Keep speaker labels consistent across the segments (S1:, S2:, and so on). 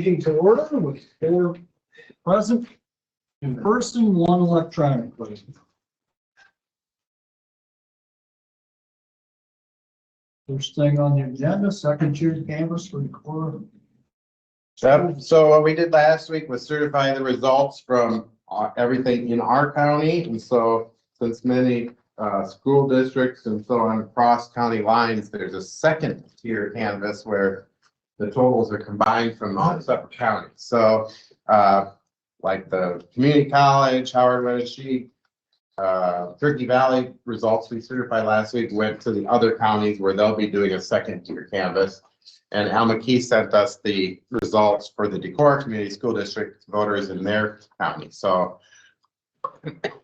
S1: meeting to order with 4 present in person, 1 electronically. First thing on the agenda, second year canvas for Decorah.
S2: Yep. So what we did last week was certify the results from everything in our county. And so since many school districts and so on cross county lines, there's a second tier canvas where the totals are combined from all separate counties. So like the community college, Howard, Winneshiek, Turkey Valley results we certified last week went to the other counties where they'll be doing a second tier canvas. And Almaquis sent us the results for the Decorah Community School District voters in their county. So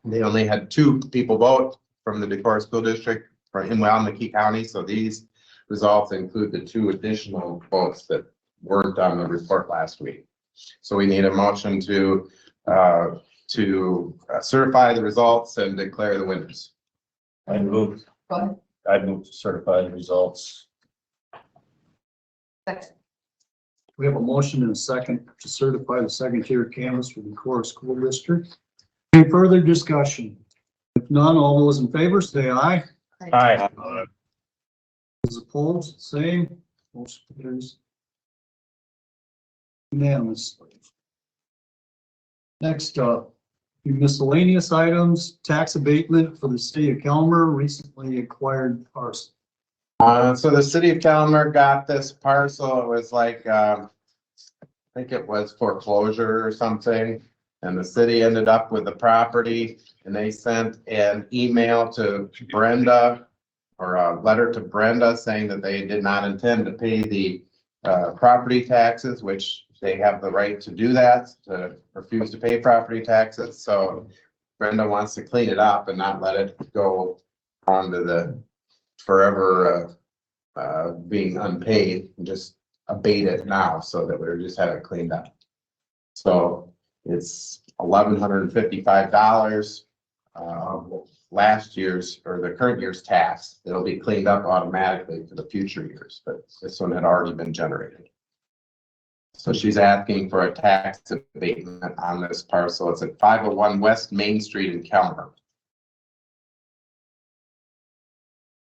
S2: they only had 2 people vote from the Decorah School District in Almaquis County. So these results include the 2 additional votes that weren't on the report last week. So we need a motion to certify the results and declare the winners.
S3: I move to certify the results.
S4: Second.
S1: We have a motion and a second to certify the second tier canvas for the Decorah School District. Any further discussion? If none, all those in favor say aye.
S3: Aye.
S1: Those opposed, same. Motion carries unanimously. Next up, the miscellaneous items, tax abatement for the City of Calmar, recently acquired parcel.
S2: So the City of Calmar got this parcel. It was like, I think it was foreclosure or something. And the city ended up with the property and they sent an email to Brenda or a letter to Brenda saying that they did not intend to pay the property taxes, which they have the right to do that, to refuse to pay property taxes. So Brenda wants to clean it up and not let it go on to the forever being unpaid, and just abate it now so that we're just have it cleaned up. So it's $1,155 last year's or the current year's tax. It'll be cleaned up automatically for the future years, but this one had already been generated. So she's asking for a tax abatement on this parcel. It's at 501 West Main Street in Calmar.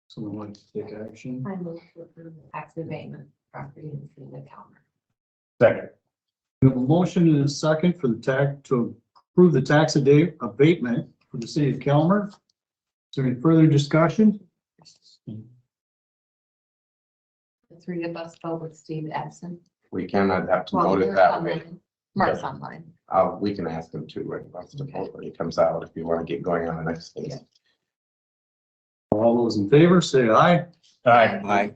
S1: Someone like to take action?
S4: I move to approve the tax abatement property in the City of Calmar.
S3: Second.
S1: We have a motion and a second for the to approve the tax abatement for the City of Calmar. Is there any further discussion?
S4: The 3 of us vote with Steve absent.
S2: We cannot have to
S4: Well,
S2: note it
S4: you're
S2: that way.
S4: online. Mark's online.
S2: We can ask him to when he wants to vote when he comes out, if you want to get going on the next thing.
S4: Yeah.
S1: All those in favor say aye.
S3: Aye.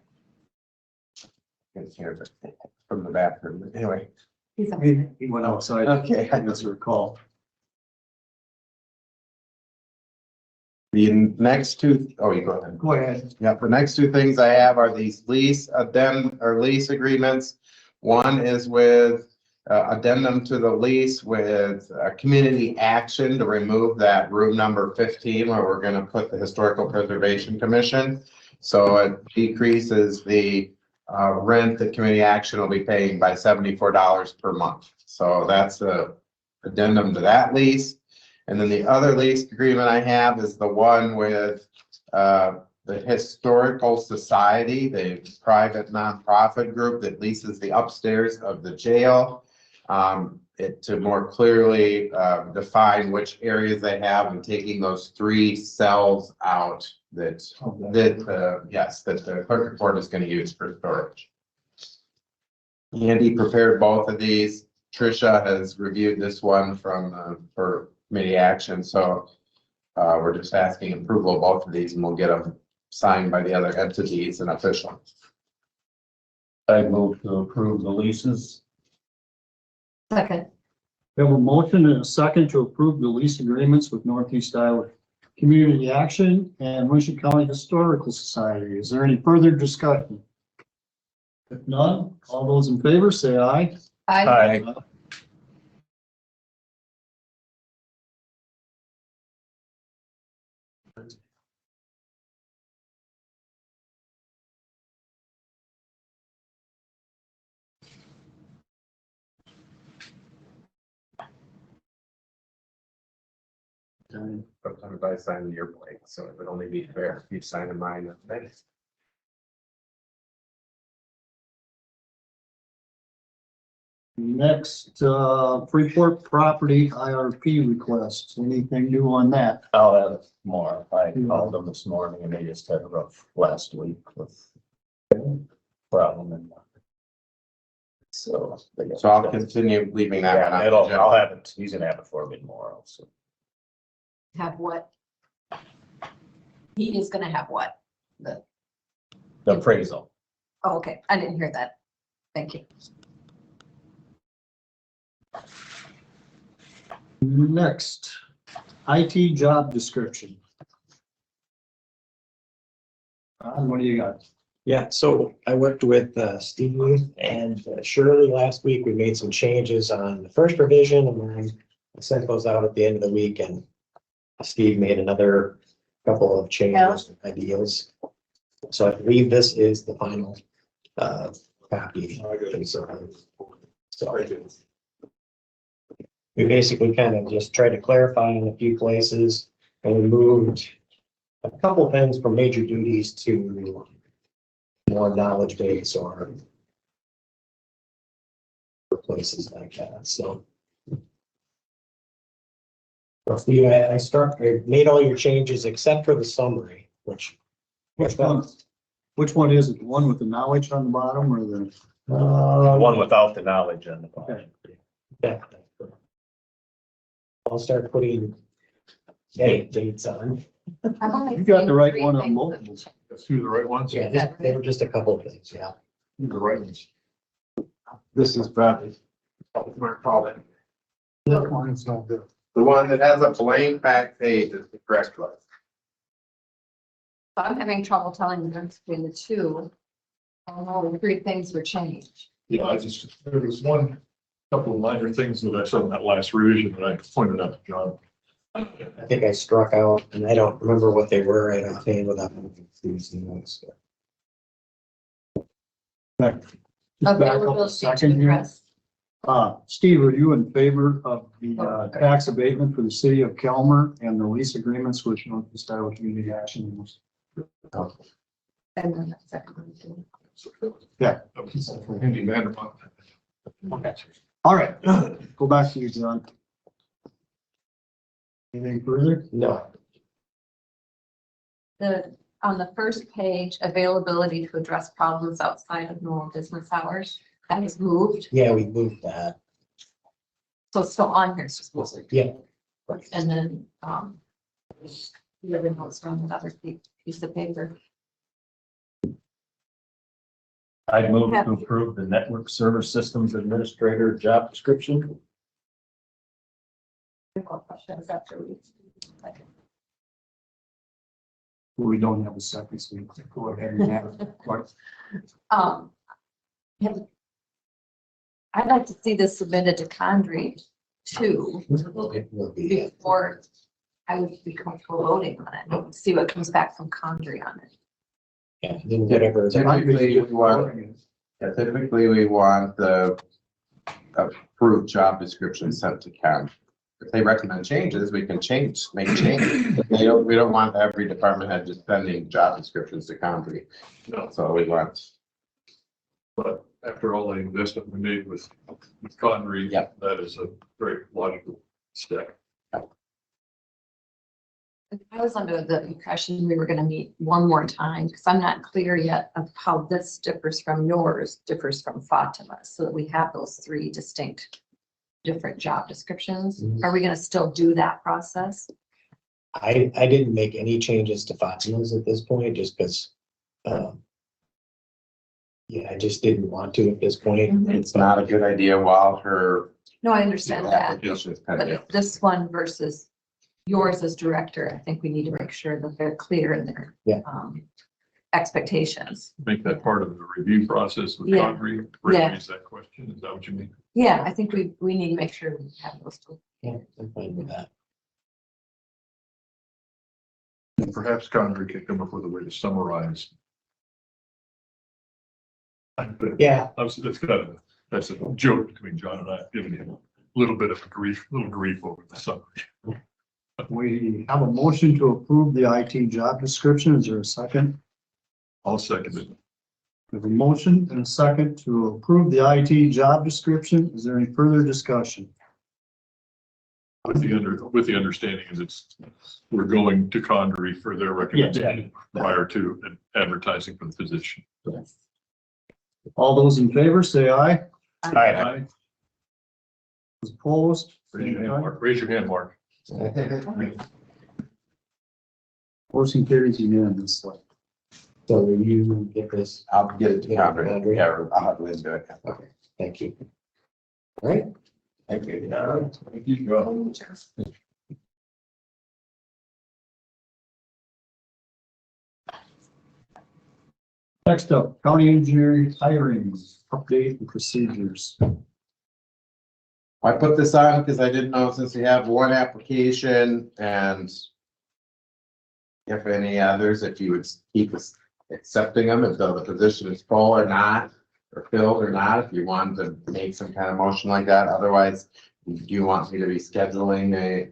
S2: Can hear it from the bathroom. Anyway.
S4: He's on.
S1: He went outside.
S2: Okay.
S1: I just recall.
S2: The next 2, oh, you go ahead.
S1: Go ahead.
S2: Yeah, the next 2 things I have are these lease lease agreements. One is with addendum to the lease with community action to remove that room number 15 where we're going to put the Historical Preservation Commission. So it decreases the rent that community action will be paying by $74 per month. So that's a addendum to that lease. And then the other lease agreement I have is the one with the Historical Society, the private nonprofit group that leases the upstairs of the jail. To more clearly define which areas they have and taking those 3 cells out that the clerk report is going to use for storage. Andy prepared both of these. Tricia has reviewed this one for committee action. So we're just asking approval of both of these and we'll get them signed by the other entities and official.
S3: I move to approve the leases.
S4: Second.
S1: We have a motion and a second to approve the lease agreements with Northeast Iowa Community Action and Winneshiek County Historical Society. Is there any further discussion? If none, all those in favor say aye.
S3: Aye.
S1: time.
S2: But everybody signed your blank, so it would only be fair if you sign mine.
S1: Next, Freeport Property IRP requests. Anything new on that?
S3: I'll add more. I called them this morning and they just had a rough last week with problem and so.
S2: So I'll continue leaving that one
S3: Yeah,
S2: on.
S3: I'll have it, he's gonna have it for me tomorrow, so.
S4: Have what? He is gonna have what?
S3: The appraisal.
S4: Oh, okay, I didn't hear that. Thank you.
S1: Next, IT job description. What do you got?
S5: Yeah, so I worked with Steve and Shirley last week. We made some changes on the first revision and then I sent those out at the end of the week and Steve made another couple of changes and ideas. So I believe this is the final copy. So we basically kind of just tried to clarify in a few places and we moved a couple things from major duties to more knowledge base or places like that. So for you, I made all your changes except for the summary, which
S1: Which one is it? The one with the knowledge on the bottom or the?
S3: One without the knowledge on the bottom.
S5: yeah. I'll start putting dates on.
S1: You got the right one on multiples.
S6: Let's do the right ones.
S5: Yeah, they were just a couple of things, yeah.
S6: Do the right ones.
S2: This is bad. We're calling.
S6: That one's not good.
S2: The one that has a blank back page is the correct one.
S4: I'm having trouble telling the difference between the two. All the three things were changed.
S6: Yeah, there was couple of minor things that I said in that last revision that I pointed out to John.
S5: I think I struck out and I don't remember what they were right offhand without confusing those.
S1: Back up a
S4: Availability to
S1: second here.
S4: address.
S1: Steve, are you in favor of the tax abatement for the city of Calmar and the lease agreements with Northeast Iowa Community Action?
S4: And then the second one too.
S1: Yeah.
S6: Handy man.
S1: All right, go back to you, John. Anything further?
S5: No,
S4: On the first page, availability to address problems outside of normal business hours, that was moved.
S5: yeah, we moved that.
S4: So it's still on here, it's just moved.
S5: Yeah.
S4: And then, the other notes on another piece of paper.
S3: I move to approve the network server systems administrator job description.
S4: Questions after we.
S1: We don't have a second, so we can go ahead and have it.
S4: I'd like to see this submitted to Condrey too,
S5: It will be.
S4: before I would be comfortable voting on it, and see what comes back from Condrey on it.
S5: Yeah, then whatever.
S2: Typically, we want the approved job description sent to Ken. If they recommend changes, we can make changes. We don't want every department head just sending job descriptions to Condrey.
S6: No,
S2: So we want,
S6: but after all the investment we made with Connery,
S2: Yep.
S6: that is a very logical step.
S4: I was under the impression we were gonna meet one more time, because I'm not clear yet of how this differs from yours, differs from Fatima's, so that we have those three distinct different job descriptions.
S5: Mhm.
S4: Are we gonna still do that process?
S5: I didn't make any changes to Fatima's at this point, just because, yeah, I just didn't want to at this point.
S2: it's not a good idea while her
S4: No, I understand that,
S2: application is
S4: but
S2: pending.
S4: if this one versus yours as director, I think we need to make sure that they're clear in their
S5: Yeah.
S4: expectations.
S6: Make that part of the review process with
S4: Yeah.
S6: Connery,
S4: Yeah.
S6: raise that question. Is that what you mean?
S4: Yeah, I think we need to make sure we have those two.
S5: Yeah, I'm fine with that.
S6: And perhaps Connery could come up with a way to summarize.
S5: Yeah,
S6: That's a joke between John and I, giving him a little bit of grief over the summary.
S1: We have a motion to approve the IT job description. Is there a second?
S6: I'll second it.
S1: We have a motion and a second to approve the IT job description. Is there any further discussion?
S6: With the understanding is we're going to Condrey for their recommendation prior to advertising for the position.
S4: Yes.
S1: All those in favor, say aye.
S6: Aye.
S1: Those opposed?
S6: Raise your hand, Mark. Raise your hand, Mark.
S1: Motion carries unanimously.
S5: So will you get this?
S2: I'll get it to Condrey. Yeah, I'll have Liz do it.
S5: Okay, thank you. All right.
S2: Thank you.
S6: Thank you.
S1: Next up, county engineering hiring, update and procedures.
S2: I put this on because I didn't know, since we have one application and if any others, if you would keep accepting them until the position is full or not, or filled or not, if you want to make some kind of motion like that. Otherwise, do you want me to be scheduling a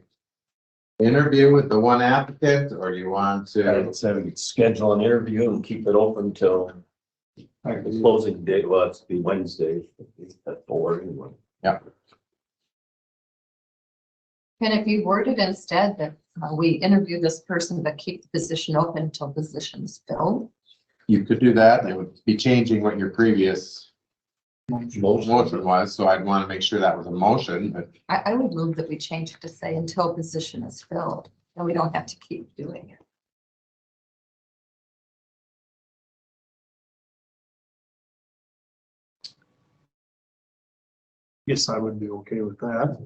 S2: interview with the one applicant, or do you want to?
S3: Schedule an interview and keep it open till the closing date. Well, it's be Wednesday at 4 anyway.
S4: And if you worded instead that we interview this person, but keep the position open until position is filled.
S2: You could do that. It would be changing what your previous motion was, so I'd want to make sure that was a motion, but
S4: I would move that we change it to say until position is filled, and we don't have to keep doing it.
S1: Yes, I would be okay with that.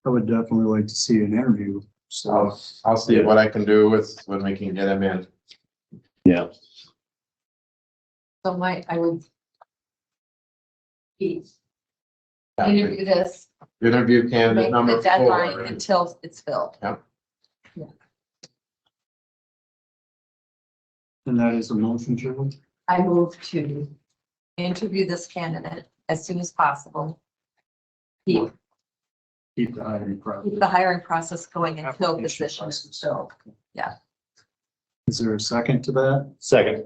S1: I would definitely like to see an interview, so.
S2: I'll see what I can do with when we can get him in.
S3: Yeah.
S4: So I would interview this,
S2: Interview candidate
S4: make
S2: number
S4: the deadline
S2: 4.
S4: until it's filled.
S1: And that is a motion, Chairman?
S4: I move to interview this candidate as soon as possible. Keep
S1: Keep the hiring process.
S4: the hiring process going until
S1: Application
S4: position is
S1: process.
S4: filled.
S1: Is there a second to that?
S3: Second.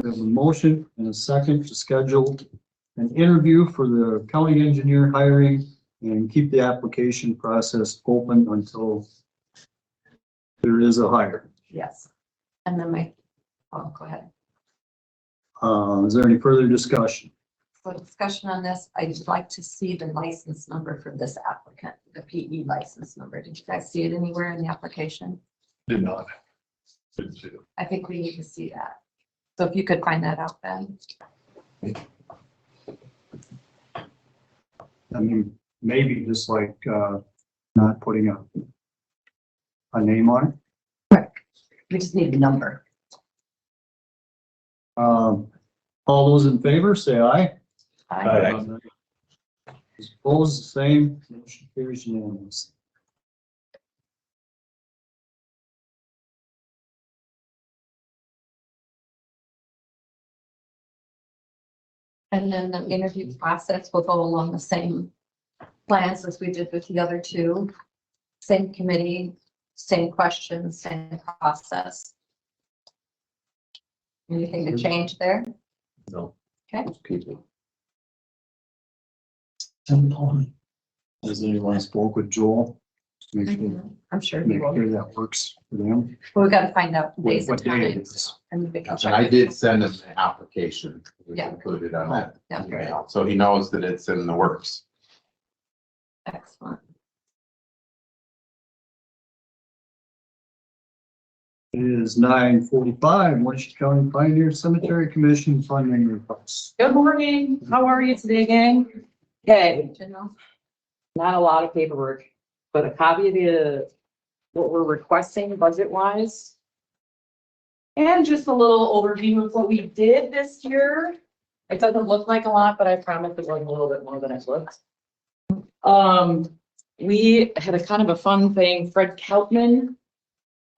S1: We have a motion and a second to schedule an interview for the county engineer hiring and keep the application process open until there is a hire.
S4: Yes. And then go ahead.
S1: Is there any further discussion?
S4: For discussion on this, I'd like to see the license number for this applicant, the PE license number. Did you guys see it anywhere in the application?
S6: Did not. Didn't see it.
S4: I think we need to see that. So if you could find that out then.
S1: I mean, maybe just like, not putting a name on it.
S4: We just need the number.
S1: All those in favor, say aye.
S3: Aye.
S1: Opposed, the same, motion carries unanimously.
S4: And then the interview process will go along the same plans as we did with the other two. Same committee, same questions, same process. Anything to change there?
S3: No.
S4: Okay.
S3: Keep it.
S1: Has anyone spoke with Joel? Make sure,
S4: I'm sure he
S1: make
S4: will.
S1: sure that works for them.
S4: Well, we gotta find out
S1: What
S4: days and
S1: what day it
S4: times.
S1: is.
S4: And we can
S2: And
S4: check.
S2: I did send him the application. It was
S4: Yeah.
S2: included on that
S4: Yeah.
S2: email, so he knows that it's in the works.
S4: Excellent.
S1: It is 9:45, Winneshiek County Pioneer Cemetery Commission funding request.
S7: Good morning. How are you today, gang? Okay,
S4: General?
S7: not a lot of paperwork, but a copy of what we're requesting budget wise. And just a little overview of what we did this year. It doesn't look like a lot, but I promise it was a little bit more than it looked. We had a kind of a fun thing. Fred Keltman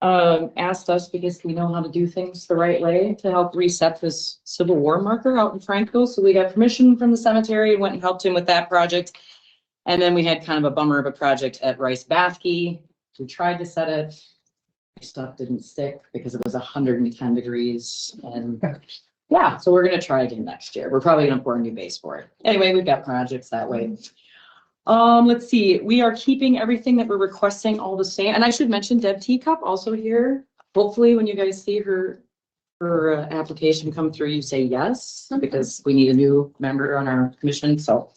S7: asked us, because we know how to do things the right way, to help reset this Civil War marker out in Franco. So we got permission from the cemetery and went and helped him with that project. And then we had kind of a bummer of a project at Rice Bathke. We tried to set it. Stuff didn't stick because it was 110 degrees and yeah, so we're gonna try again next year. We're probably gonna pour a new base for it. Anyway, we've got projects that way. Let's see, we are keeping everything that we're requesting all the same. And I should mention Deb Teacup also here. Hopefully when you guys see her application come through, you say yes, because we need a new member on our commission. So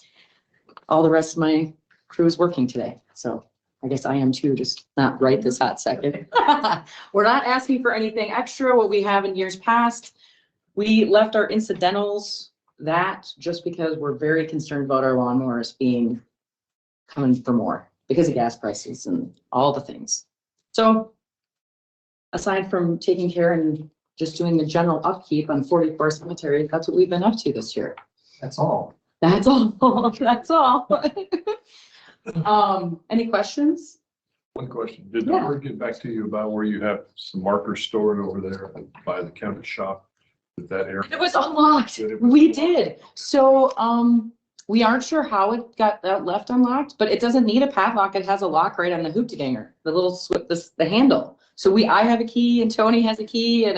S7: all the rest of my crew is working today. So I guess I am too, just not right this hot second. We're not asking for anything extra, what we have in years past. We left our incidentals that just because we're very concerned about our lawnmowers coming for more because of gas prices and all the things. So aside from taking care and just doing the general upkeep on 44 cemetery, that's what we've been up to this year.
S1: That's all.
S7: That's all. That's all. Any questions?
S6: One question, did
S7: Yeah.
S6: I ever get back to you about where you have some markers stored over there by the county shop? With that area?
S7: It was unlocked. We did. So, we aren't sure how it got left unlocked, but it doesn't need a padlock. It has a lock right on the hoopty-ganger, the little the handle. So I have a key and Tony has a key and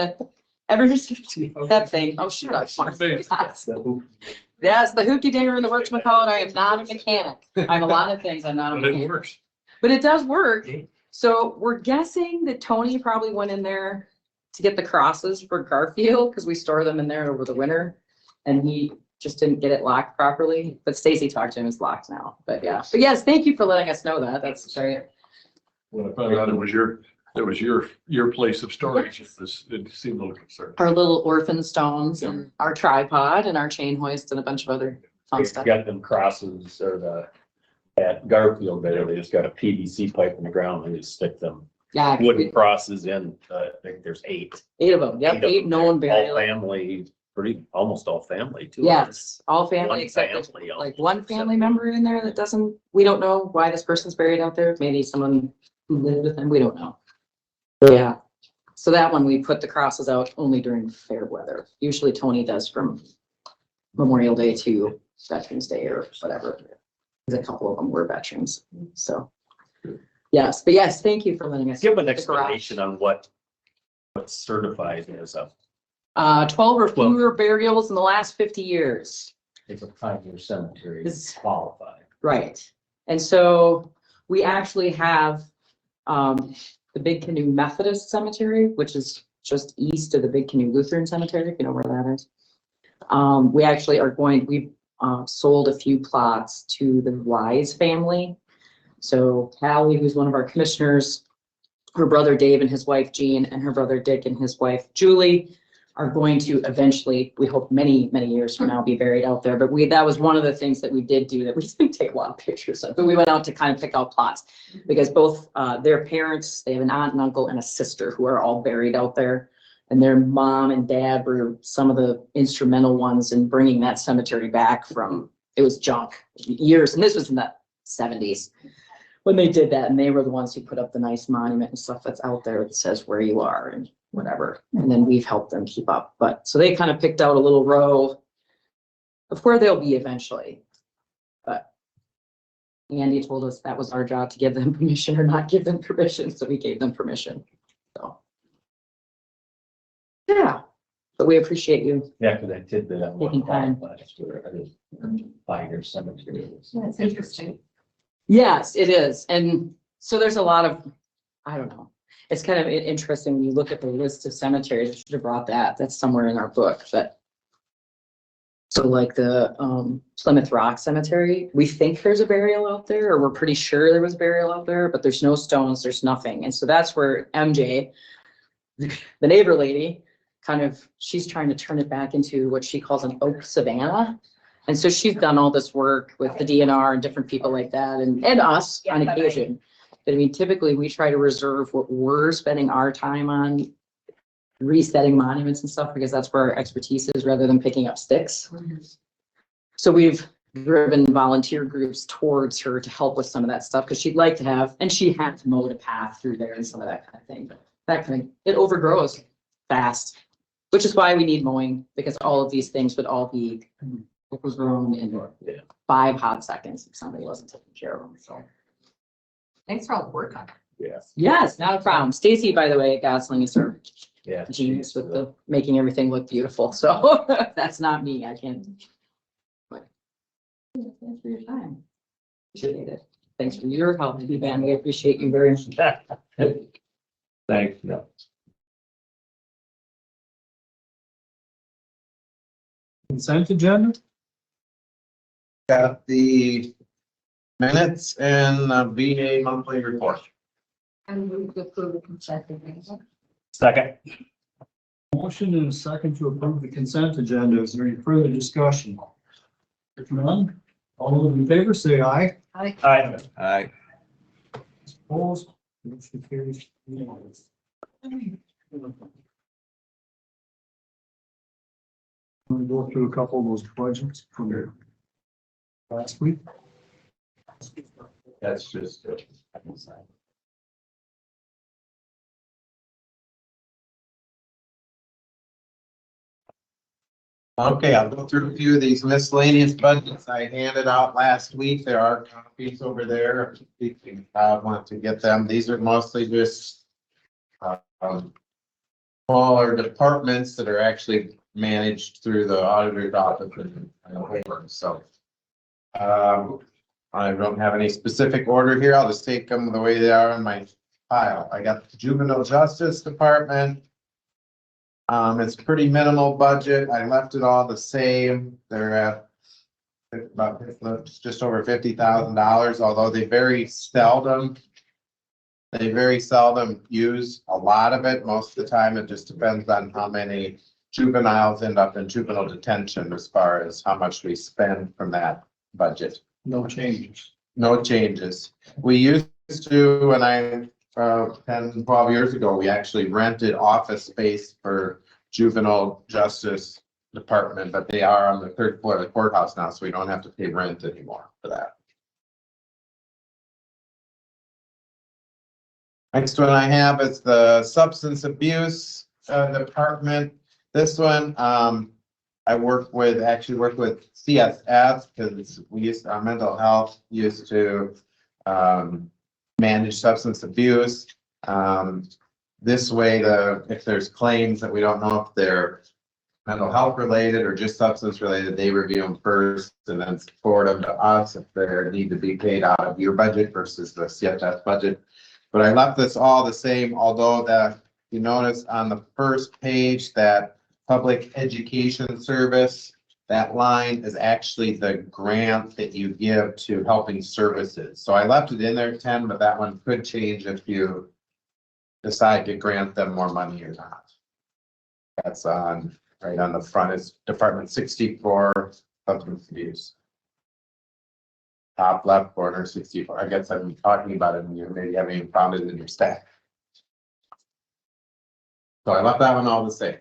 S7: that thing. Oh, shut up, Mark. Yes, the hoopty-danger and the whatchamacallit. I am not a mechanic. I'm a lot of things. I'm not a
S6: But it
S7: mechanic.
S6: works.
S7: But it does work. So we're guessing that Tony probably went in there to get the crosses for Garfield because we store them in there over the winter. And he just didn't get it locked properly. But Stacy talked to him, it's locked now. But yeah. But yes, thank you for letting us know that. That's great.
S6: When I found out it was your place of storage, it seemed a little concerning.
S7: Our little orphan stones and our tripod and our chain hoist and a bunch of other fun stuff.
S3: Got them crosses or at Garfield there, they just got a PVC pipe in the ground and they just stick them
S7: Yeah.
S3: wooden crosses in. I think there's 8.
S7: 8 of them. Yep. 8 known
S3: All
S7: burial.
S3: family, almost all family too.
S7: Yes, all family
S3: One
S7: except
S3: family,
S7: like one family member in there that we don't know why this person's buried out there. Maybe someone who lived with them. We don't know. Yeah. So that one, we put the crosses out only during fair weather. Usually Tony does from Memorial Day to Veterans Day or whatever. There's a couple of them were veterans. So, yes, but yes, thank you for letting us.
S3: Give an
S7: the
S3: explanation on what's certified as a,
S7: 12 or fewer burials in the last 50 years.
S3: if a 5-year cemetery
S7: Is-
S3: is qualified.
S7: Right. And so we actually have the Big Canoe Methodist Cemetery, which is just east of the Big Canoe Lutheran Cemetery, if you know where that is. We actually we've sold a few plots to the Wise family. So Callie, who's one of our commissioners, her brother Dave and his wife Jean, and her brother Dick and his wife Julie are going to eventually, we hope many, many years from now, be buried out there. But that was one of the things that we did do that we didn't take a lot of pictures of, but we went out to kind of pick out plots because both their parents, they have an aunt and uncle and a sister who are all buried out there. And their mom and dad were some of the instrumental ones in bringing that cemetery back from, it was junk years. And this was in the 70s when they did that. And they were the ones who put up the nice monument and stuff that's out there that says where you are and whatever. And then we've helped them keep up. But so they kind of picked out a little row of where they'll be eventually. But Andy told us that was our job to give them permission or not give them permission. So we gave them permission. So. Yeah, but we appreciate you.
S3: Yeah, because I did that on
S7: Taking time.
S3: one last year. I did 5-year cemetery.
S4: That's interesting.
S7: Yes, it is. And so there's a lot of, I don't know. It's kind of interesting when you look at the list of cemeteries. I should have brought that. That's somewhere in our book, but. So like the Plymouth Rock Cemetery, we think there's a burial out there, or we're pretty sure there was burial out there, but there's no stones, there's nothing. And so that's where MJ, the neighbor lady, she's trying to turn it back into what she calls an oak savanna. And so she's done all this work with the DNR and different people like that and us on occasion. But I mean, typically we try to reserve what we're spending our time on resetting monuments and stuff because that's where our expertise is rather than picking up sticks. So we've driven volunteer groups towards her to help with some of that stuff because she'd like to have, and she had to mow a path through there and some of that kind of thing. But that kind of, it overgrows fast, which is why we need mowing because all of these things would all be It was room in
S3: Yeah.
S7: 5 hot seconds if somebody wasn't taking care of them, so.
S4: Thanks for all the work on it.
S3: Yeah.
S7: Yes, not a problem. Stacy, by the way, Gosling is her
S3: Yeah.
S7: genius with the making everything look beautiful, so that's not me, I can't. But thanks for your time. Appreciate it. Thanks for your help, Ben. We appreciate you very much.
S3: Thanks, no.
S1: Consent agenda?
S2: Got the minutes and VA monthly report.
S4: And move to approve the consent agenda.
S3: Second.
S1: Motion and a second to approve the consent agenda. Is there any further discussion? If none, all those in favor say aye.
S3: Aye. Aye.
S1: Opposed? Motion carries. I'm gonna go through a couple of those budgets from there last week.
S3: That's just.
S2: Okay, I'll go through a few of these miscellaneous budgets I handed out last week. There are copies over there. If you want to get them. These are mostly just smaller departments that are actually managed through the auditor's office and so. I don't have any specific order here. I'll just take them the way they are in my file. I got the Juvenile Justice Department. It's pretty minimal budget. I left it all the same. They're at about just over $50,000, although they very seldom use a lot of it. Most of the time, it just depends on how many juveniles end up in juvenile detention as far as how much we spend from that budget.
S1: No changes.
S2: No changes. We used to, when I 10, 12 years ago, we actually rented office space for juvenile justice department, but they are on the 3rd floor of the courthouse now, so we don't have to pay rent anymore for that. Next one I have is the substance abuse department. This one, I work with CSS because our mental health used to manage substance abuse. This way, if there's claims that we don't know if they're mental health related or just substance related, they review them first and then forward them to us if they need to be paid out of your budget versus the CSS budget. But I left this all the same, although you notice on the first page that public education service, that line is actually the grant that you give to helping services. So I left it in there 10, but that one could change if you decide to grant them more money or not. That's right on the front is Department 64, substance abuse. Top left corner, 64. I guess I'm talking about it and you maybe haven't even found it in your stack. So I left that one all the same.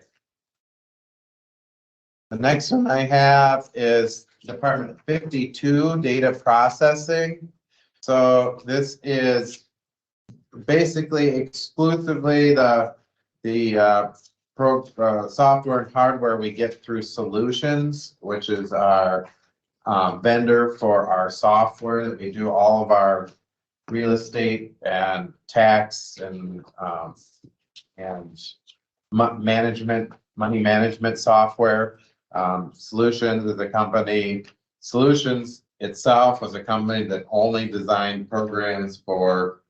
S2: The next one I have is Department 52, data processing. So this is basically exclusively the software and hardware we get through Solutions, which is our vendor for our software that we do all of our real estate and tax and money management software. Solutions is a company. Solutions itself was a company that only designed programs for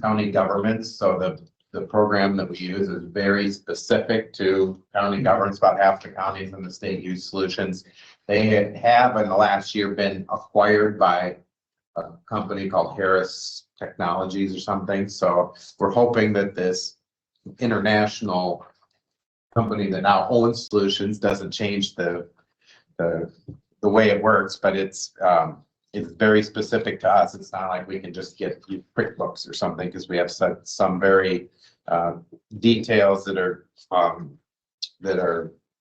S2: county governments. So the program that we use is very specific to county governments. About half the counties in the state use Solutions. They have in the last year been acquired by a company called Harris Technologies or something. So we're hoping that this international company that now owns Solutions doesn't change the way it works, but it's very specific to us. It's not like we can just get QuickBooks or something because we have some very details that are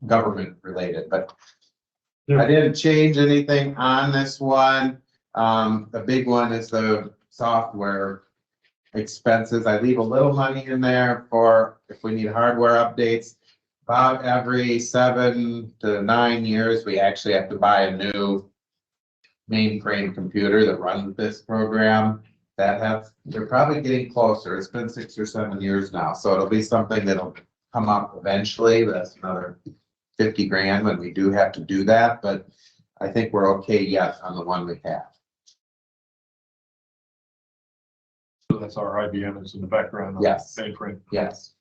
S2: government related. But I didn't change anything on this one. The big one is the software expenses. I leave a little money in there for if we need hardware updates. About every 7 to 9 years, we actually have to buy a new mainframe computer that runs this program. They're probably getting closer. It's been 6 or 7 years now, so it'll be something that'll come up eventually. That's another 50 grand when we do have to do that, but I think we're okay yet on the one we have.
S6: So that's our IBM is in the background. on
S2: Yes.
S6: Mainframe.
S2: Yes.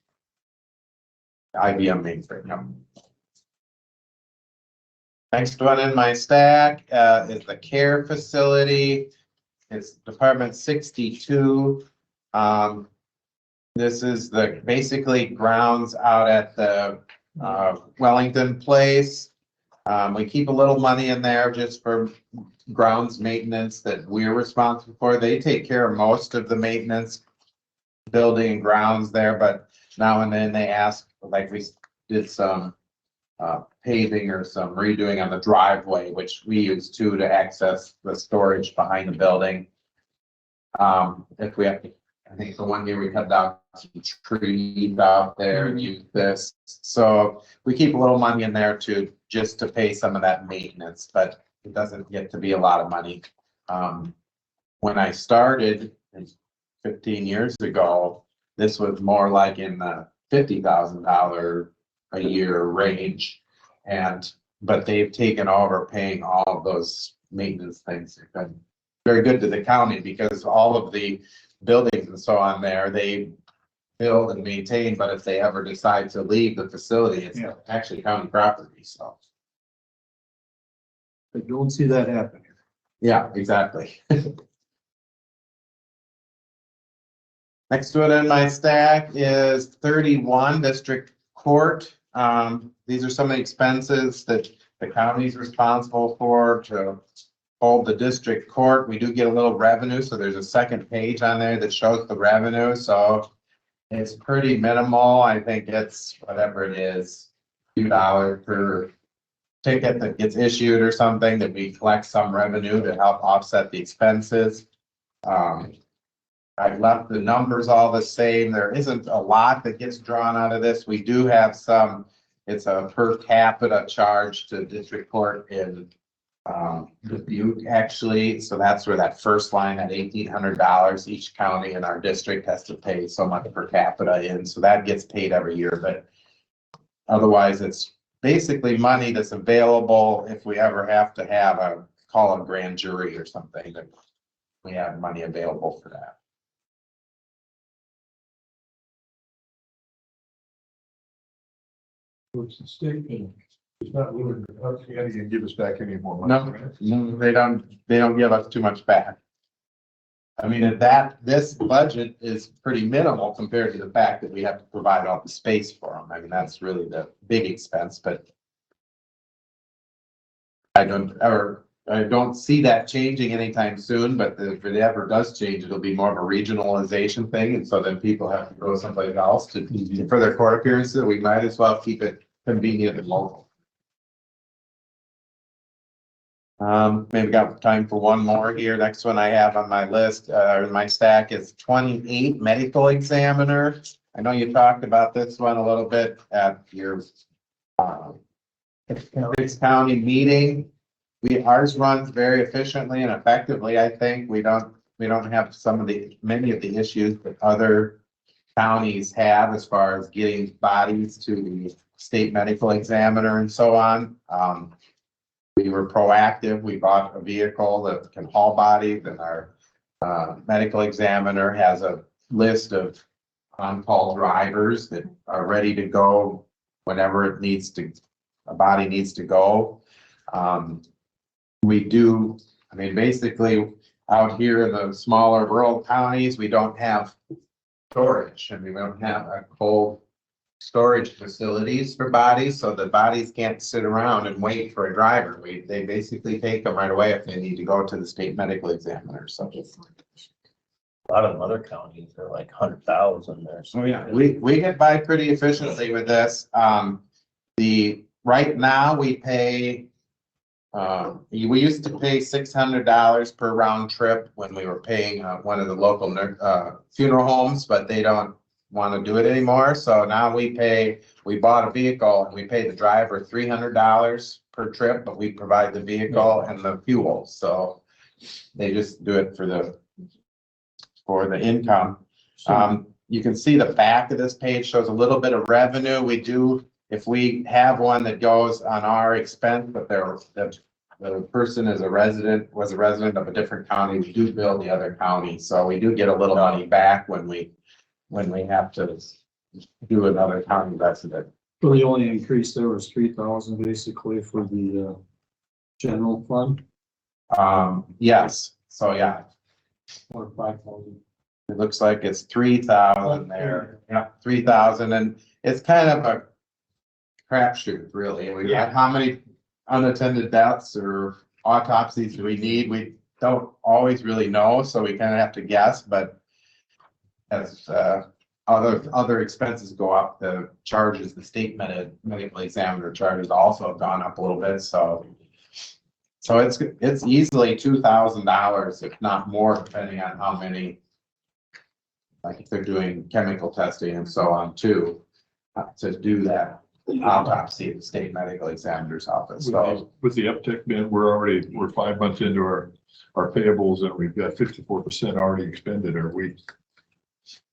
S2: IBM mainframe, yeah. Next one in my stack is the care facility. It's Department 62. This is the basically grounds out at the Wellington Place. We keep a little money in there just for grounds maintenance that we're responsible for. They take care of most of the maintenance, building and grounds there, but now and then they ask, like we did some paving or some redoing on the driveway, which we use too to access the storage behind the building. If we have to, I think the one year we cut down some trees out there and use this. So we keep a little money in there to just to pay some of that maintenance, but it doesn't get to be a lot of money. When I started 15 years ago, this was more like in the $50,000 a year range. But they've taken over paying all of those maintenance things. They've been very good to the county because all of the buildings and so on there, they build and maintain, but if they ever decide to leave the facility, it's actually county property, so.
S1: I don't see that happening.
S2: Yeah, exactly. Next one in my stack is 31 District Court. These are some of the expenses that the county is responsible for to hold the district court. We do get a little revenue, so there's a second page on there that shows the revenue, so it's pretty minimal. I think it's whatever it is, $2 per ticket that gets issued or something, that we collect some revenue to help offset the expenses. I've left the numbers all the same. There isn't a lot that gets drawn out of this. We do have some, it's a per capita charge to district court in Dubuque, actually. So that's where that first line at $1,800, each county in our district has to pay so much per capita in. So that gets paid every year, but otherwise it's basically money that's available if we ever have to have call a grand jury or something, that we have money available for that.
S6: It's the state, it's not willing to give us back any more money.
S2: No, they don't give us too much back. I mean, this budget is pretty minimal compared to the fact that we have to provide all the space for them. I mean, that's really the big expense, but I don't see that changing anytime soon, but if it ever does change, it'll be more of a regionalization thing. And so then people have to go someplace else for their court appearances. We might as well keep it convenient and local. Maybe got time for one more here. Next one I have on my list, or my stack, is 28 medical examiner. I know you talked about this one a little bit at your county meeting. Ours runs very efficiently and effectively. I think we don't have many of the issues that other counties have as far as getting bodies to the state medical examiner and so on. We were proactive. We bought a vehicle that can haul bodies, and our medical examiner has a list of on-call drivers that are ready to go whenever a body needs to go. We do, I mean, basically out here in the smaller rural counties, we don't have storage, and we don't have a cold storage facilities for bodies, so the bodies can't sit around and wait for a driver. They basically take them right away if they need to go to the state medical examiner. So
S3: A lot of them other counties are like 100,000 there.
S2: oh yeah, we get by pretty efficiently with this. Right now we pay. We used to pay $600 per round trip when we were paying one of the local funeral homes, but they don't want to do it anymore. So now we bought a vehicle and we pay the driver $300 per trip, but we provide the vehicle and the fuel. So they just do it for the income. You can see the back of this page shows a little bit of revenue. We do, if we have one that goes on our expense, but the person was a resident of a different county, we do bill the other county. So we do get a little money back when we have to do another county resident.
S1: So the only increase there was 3,000 basically for the general fund,
S2: Yes, so yeah,
S1: or 5,000.
S2: it looks like it's 3,000 there. Yeah, 3,000, and it's kind of a crapshoot, really. We got how many unattended deaths or autopsies do we need? We don't always really know, so we kind of have to guess, but as other expenses go up, the charges, the state medical examiner charges also have gone up a little bit, so it's easily $2,000, if not more, depending on how many, like if they're doing chemical testing and so on too, to do that autopsy at the state medical examiner's office. So
S6: With the uptick, man, we're 5 months into our payables and we've got 54% already expended. Are we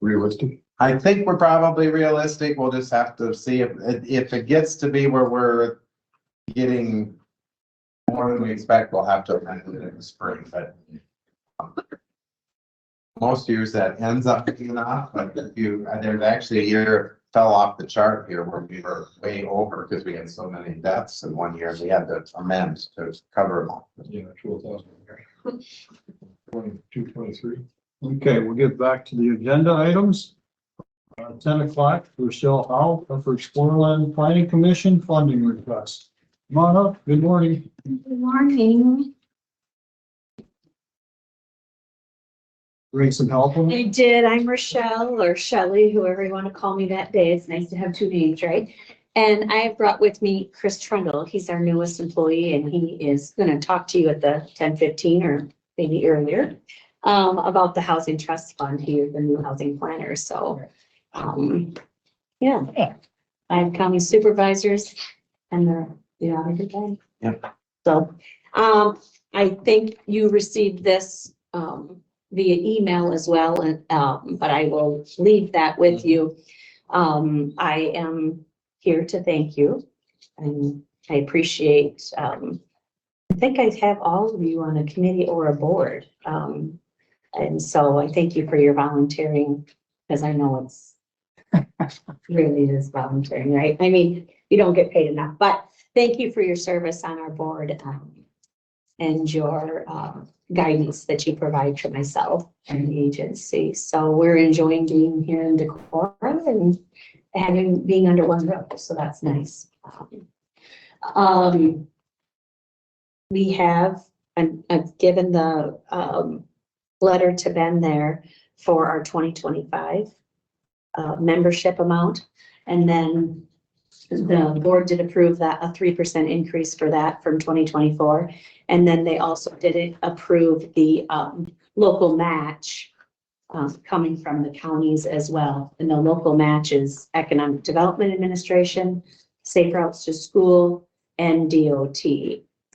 S6: realistic?
S2: I think we're probably realistic. We'll just have to see if it gets to be where we're getting more than we expect, we'll have to amend it in the spring, but most years that ends up being enough, but there's actually a year fell off the chart here where we were way over because we had so many deaths in one year, we had to amend to cover them all.
S6: Yeah, 12,000. 22, 23.
S1: Okay, we'll get back to the agenda items. 10 o'clock, Rachelle Howe for Explorerland Planning Commission funding request. Come on up. Good morning.
S8: Good morning.
S1: Bring some help.
S8: I did. I'm Rachelle or Shelley, whoever you want to call me that day. It's nice to have two names, right? And I have brought with me Chris Troendle. He's our newest employee and he is going to talk to you at the 10:15 or maybe earlier about the Housing Trust Fund. He is the new housing planner. So, yeah. I have county supervisors and the auditor guy.
S2: Yep.
S8: So, I think you received this, via email as well, and, but I will leave that with you. I am here to thank you, and I appreciate, I think I have all of you on a committee or a board. And so I thank you for your volunteering, because I know it's really is volunteering, right? I mean, you don't get paid enough, but thank you for your service on our board, and your, guidance that you provide to myself and the agency. So we're enjoying being here in Decorah and being under one roof. So that's nice. We have, I've given the letter to Ben there for our 2025 membership amount. And then the board did approve that a 3% increase for that from 2024. And then they also did approve the local match coming from the counties as well. And the local match is Economic Development Administration, Safe Routes to School, and DOT.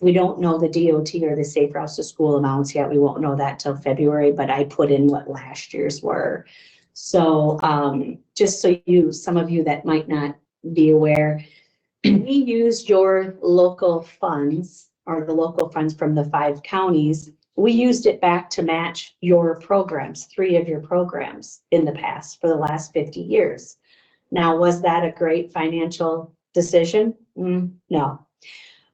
S8: We don't know the DOT or the Safe Routes to School amounts yet. We won't know that till February, but I put in what last year's were. So just so some of you that might not be aware, we used your local funds or the local funds from the 5 counties. We used it back to match your programs, 3 of your programs in the past for the last 50 years. Now, was that a great financial decision? No.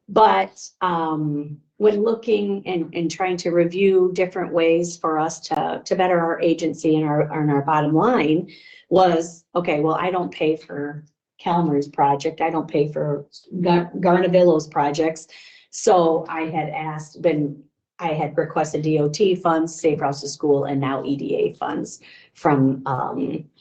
S8: But when looking and trying to review different ways for us to better our agency and our bottom line was, okay, well, I don't pay for Calmar's project. I don't pay for Garnavillo's projects. So I had requested DOT funds, Safe Routes to School, and now EDA funds from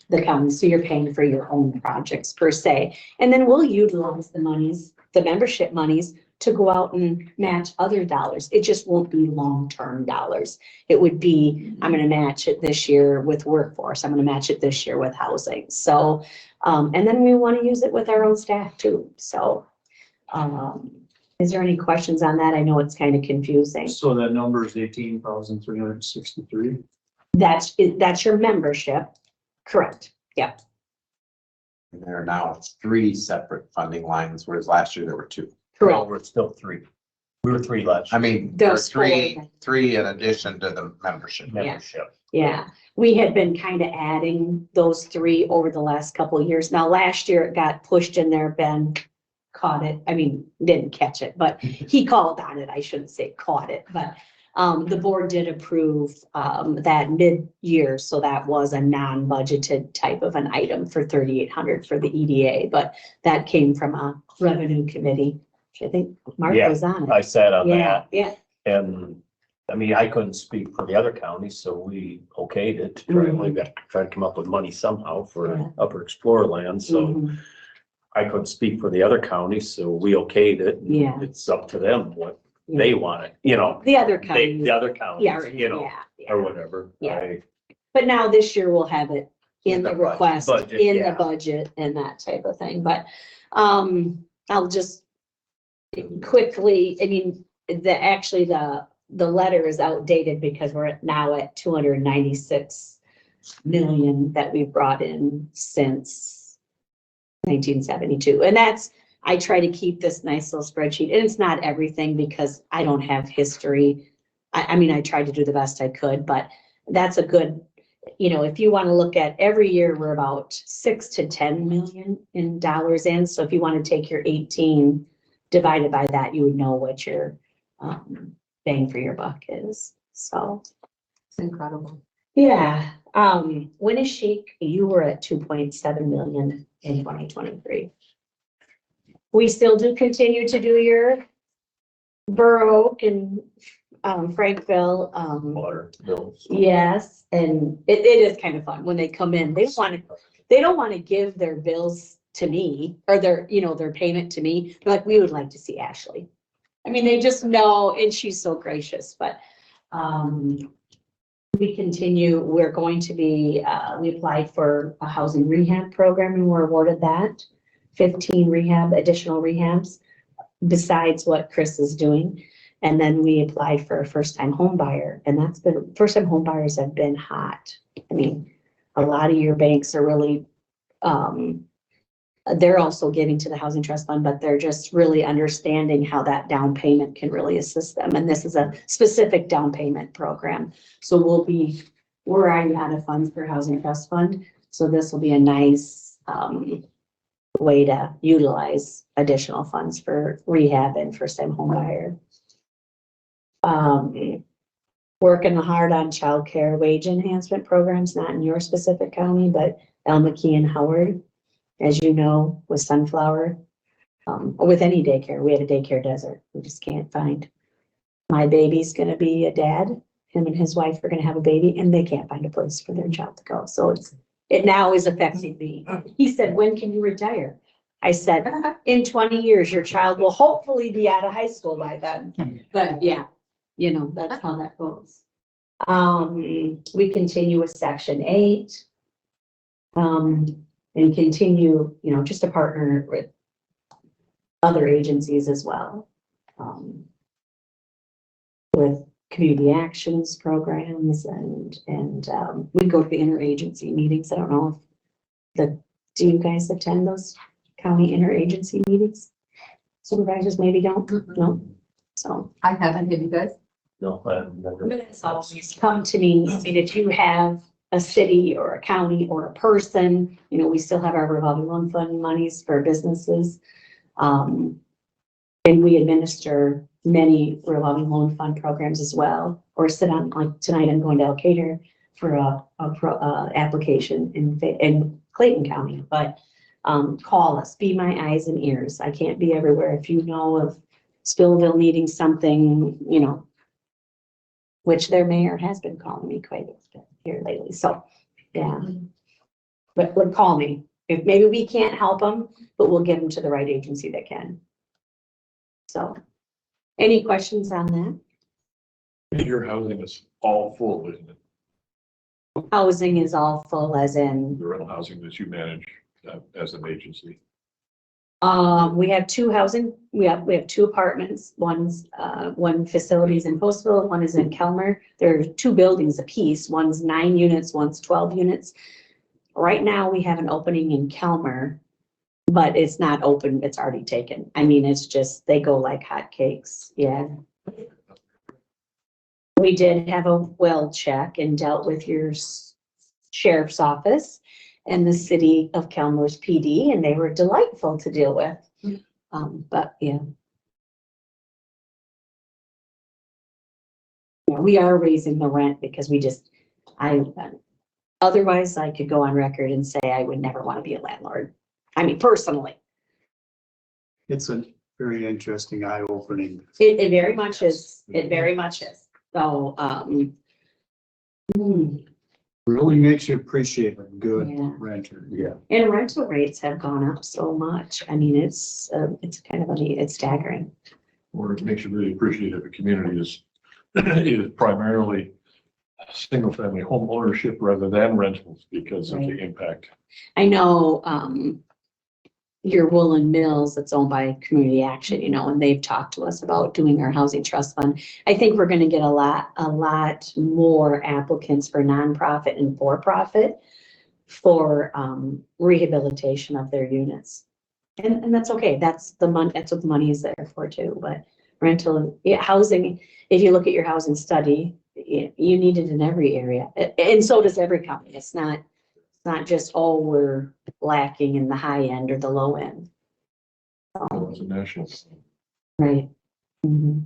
S8: the county. So you're paying for your own projects per se. And then we'll utilize the monies, the membership monies, to go out and match other dollars. It just won't be long-term dollars. It would be, I'm gonna match it this year with workforce, I'm gonna match it this year with housing. So, and then we want to use it with our own staff too. So, is there any questions on that? I know it's kind of confusing.
S1: So that number is 18,363.
S8: That's your membership, correct? Yep.
S2: And there are now 3 separate funding lines, whereas last year there were 2.
S3: Well,
S8: Correct.
S3: we're still 3. We were 3 last
S2: I
S3: year.
S2: mean, there's
S8: Those
S2: 3 in addition to the membership.
S3: Membership.
S8: Yeah, we had been kind of adding those 3 over the last couple of years. Now, last year it got pushed in there, Ben caught it. I mean, didn't catch it, but he called on it. I shouldn't say caught it, but the board did approve that mid-year, so that was a non-budgeted type of an item for 3,800 for the EDA, but that came from a revenue committee. Which I think Mark
S3: Yeah,
S8: was on it.
S3: I sat on
S8: Yeah,
S3: that,
S8: yeah,
S3: and, I mean, I couldn't speak for the other counties, so we okayed it. We got to try to come up with money somehow
S8: Yeah.
S3: for Upper Explorerland, so
S8: mhm,
S3: I couldn't speak for the other counties, so we okayed it.
S8: Yeah.
S3: It's up to them what
S8: yeah.
S3: they want it, you know,
S8: The other
S3: they,
S8: counties,
S3: the other
S8: yeah,
S3: counties, you know,
S8: yeah.
S3: or whatever.
S8: Yeah. But now this year we'll have it in the
S2: The budget.
S8: request,
S3: Budget,
S8: in the
S3: yeah.
S8: budget and that type of thing, but, I'll just quickly, I mean, the letter is outdated because we're now at 296 million that we've brought in since 1972. And that's, I try to keep this nice little spreadsheet, and it's not everything because I don't have history. I mean, I tried to do the best I could, but that's a good, you know, if you want to look at every year, we're about 6 to 10 million in dollars in. So if you want to take your 18 divided by that, you would know what your bang for your buck is. So,
S4: It's incredible.
S8: yeah, Winneshiek, you were at 2.7 million in 2023. We still do continue to do your Burr Oak and Frankville.
S3: Water bills.
S8: Yes, and it is kind of fun when they come in. They don't want to give their bills to me or their, you know, their payment to me. They're like, we would like to see Ashley. I mean, they just know, and she's so gracious, but we continue, we're going to be, we applied for a housing rehab program and we're awarded that. 15 additional rehabs besides what Chris is doing. And then we applied for a first-time home buyer, and that's been, first-time home buyers have been hot. I mean, a lot of your banks are really, they're also giving to the Housing Trust Fund, but they're just really understanding how that down payment can really assist them. And this is a specific down payment program. So we're already out of funds for Housing Trust Fund. So this will be a nice way to utilize additional funds for rehab and first-time home buyer. Working hard on childcare wage enhancement programs, not in your specific county, but Elmkey and Howard, as you know, with Sunflower, with any daycare. We have a daycare desert. We just can't find. My baby's gonna be a dad. Him and his wife are gonna have a baby, and they can't find a place for their child to go. So it now is affecting me. He said, when can you retire? I said, in 20 years, your child will hopefully be out of high school by then. But yeah, you know, that's how that goes. We continue with Section 8. And continue, you know, just to partner with other agencies as well. With community actions programs and we go to the interagency meetings. I don't know if do you guys attend those county interagency meetings? Supervisors maybe don't, no, so.
S4: I haven't, have you guys?
S3: No, I've never.
S8: But it's always come to me, I mean, if you have a city or a county or a person, you know, we still have our revolving loan fund monies for businesses. And we administer many revolving loan fund programs as well, or sit on, like tonight I'm going to Decatur for a application in Clayton County, but call us, be my eyes and ears. I can't be everywhere. If you know of Spillville needing something, you know, which their mayor has been calling me quite a bit here lately. So, yeah. But call me. If maybe we can't help them, but we'll give them to the right agency that can. So, any questions on that?
S6: Your housing is all full, isn't it?
S8: Housing is all full as in,
S6: The rental housing that you manage as an agency.
S8: we have two housing, we have two apartments. One's, one facility's in Postville, one is in Calmar. There are two buildings apiece. One's 9 units, one's 12 units. Right now, we have an opening in Calmar, but it's not open, it's already taken. I mean, it's just, they go like hotcakes, yeah. We did have a well check and dealt with your sheriff's office and the City of Calmar's PD, and they were delightful to deal with. But yeah. Yeah, we are raising the rent because we just, otherwise I could go on record and say I would never want to be a landlord. I mean, personally,
S1: It's a very interesting eye-opening.
S8: it very much is, it very much is. So,
S1: Really makes you appreciate a good
S8: Yeah.
S1: renter.
S3: Yeah.
S8: and rental rates have gone up so much. I mean, it's kind of, it's staggering.
S6: Or it makes you really appreciate if a community is primarily single-family home ownership rather than rentals because of the
S8: Right.
S6: impact.
S8: I know, your Woolen Mills that's owned by Community Action, you know, and they've talked to us about doing our housing trust fund. I think we're gonna get a lot more applicants for nonprofit and for-profit for, rehabilitation of their units. And that's okay. That's the money, that's what the money is there for too, but rental, yeah, housing, if you look at your housing study, you need it in every area. And so does every county. It's not just, oh, we're lacking in the high end or the low end.
S6: So it's a national.
S8: Right. Mhm.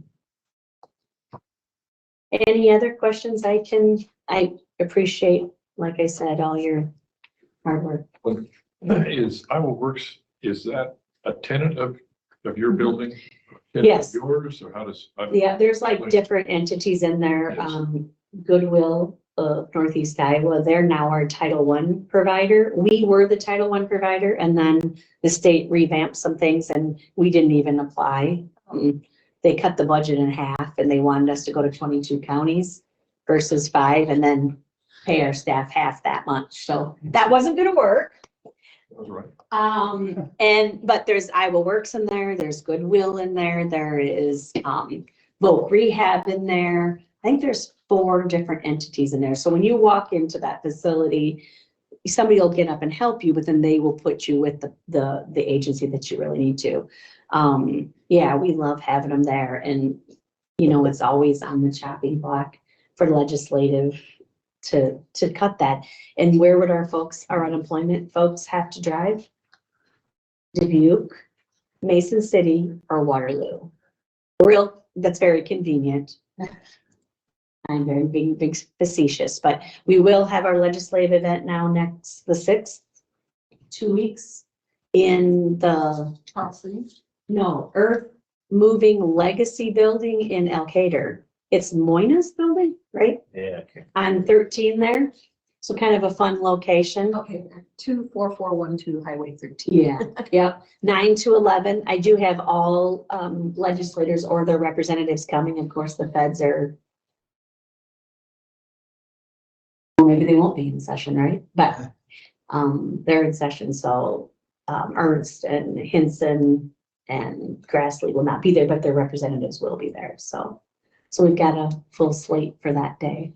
S8: Any other questions? I appreciate, like I said, all your hard work.
S6: Is Iowa Works, is that a tenant of your building? Tenant of
S8: Yes.
S6: Yours, or how does?
S8: Yeah, there's like different entities in there.
S6: Yes.
S8: Goodwill of Northeast Iowa, they're now our Title I provider. We were the Title I provider, and then the state revamped some things and we didn't even apply. They cut the budget in half and they wanted us to go to 22 counties versus 5 and then pay our staff half that much. So that wasn't gonna work.
S6: That's right.
S8: But there's Iowa Works in there, there's Goodwill in there is, Voc Rehab in there. I think there's 4 different entities in there. So when you walk into that facility, somebody will get up and help you, but then they will put you with the agency that you really need to. Yeah, we love having them there, and, you know, it's always on the chopping block for legislative to cut that. And where would our unemployment folks have to drive? Dubuque, Mason City, or Waterloo. That's very convenient. I'm very being facetious, but we will have our legislative event now next, the 6th, 2 weeks in the Earth Moving Legacy Building in Elkader. It's Moyna's building, right?
S3: Yeah, okay.
S8: On 13 there. So kind of a fun location.
S4: Okay, 24412 Highway 13.
S8: Yeah, yep. 9 to 11. I do have all legislators or their representatives coming. Of course, the feds are. Well, maybe they won't be in session, right? But they're in session, so Ernst and Hinson and Grassley will not be there, but their representatives will be there. So we've got a full slate for that day.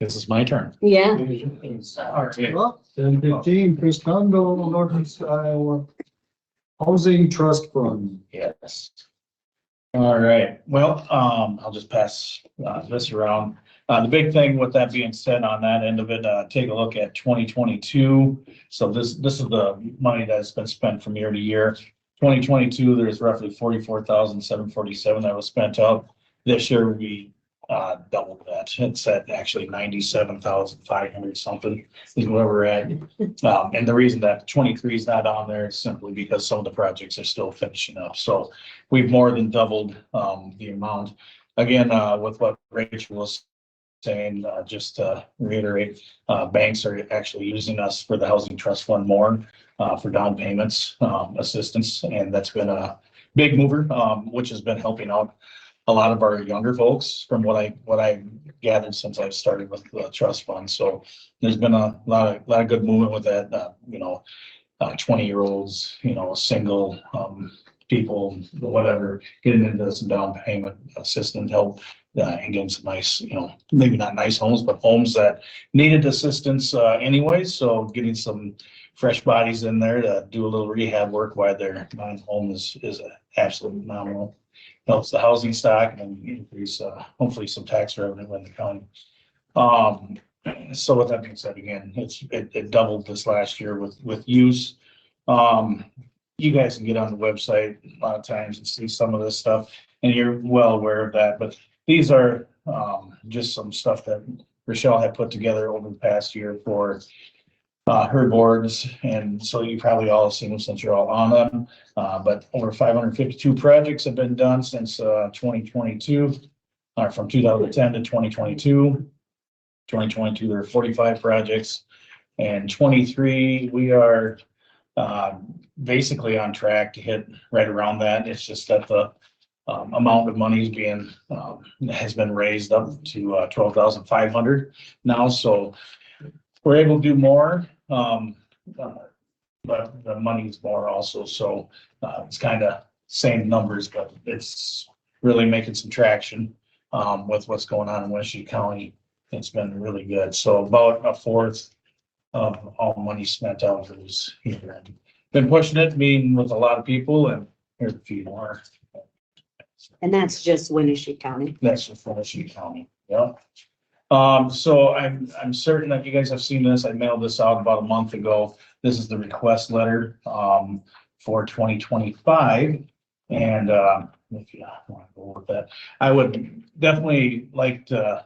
S9: This is my turn.
S8: Yeah.
S9: All right.
S1: Well, 10:15, Chris Troendle, Northeast Iowa Housing Trust Fund.
S9: Yes. All right, well, I'll just pass this around. The big thing with that being said on that end of it, take a look at 2022. So this is the money that's been spent from year to year. 2022, there's roughly 44,747 that was spent out. This year, we doubled that. It's at actually 97,500 something is where we're at. And the reason that 23 is not on there is simply because some of the projects are still finishing up. So we've more than doubled the amount. Again, with what Rachel was saying, just to reiterate, banks are actually using us for the housing trust fund more, for down payments, assistance, and that's been a big mover, which has been helping out a lot of our younger folks from what I gathered since I've started with the trust fund. So there's been a lot of good movement with that, 20-year-olds, single, people, whatever, getting into some down payment assistance help, and getting some nice, maybe not nice homes, but homes that needed assistance, anyways. So getting some fresh bodies in there to do a little rehab work while they're buying home is absolutely phenomenal. Helps the housing stock and increase, hopefully some tax revenue in the county. So with that being said, again, it doubled this last year with use. You guys can get on the website a lot of times and see some of this stuff, and you're well aware of that, but these are, just some stuff that Rachelle had put together over the past year for her boards, and so you probably all have seen them since you're all on them. But over 552 projects have been done since 2022, or from 2010 to 2022. 2022, there are 45 projects, and 23, we are basically on track to hit right around that. It's just that the amount of money is being has been raised up to 12,500 now, so we're able to do more, but the money's more also. So it's kind of same numbers, but it's really making some traction with what's going on in Winneshiek County. It's been really good. So about a fourth of all money spent out is here. Been pushing it, meeting with a lot of people, and here's a few more.
S8: And that's just Winneshiek County.
S9: That's just Winneshiek County, yeah. So I'm certain that you guys have seen this. I mailed this out about a month ago. This is the request letter for 2025. And if you want to go with that, I would definitely like to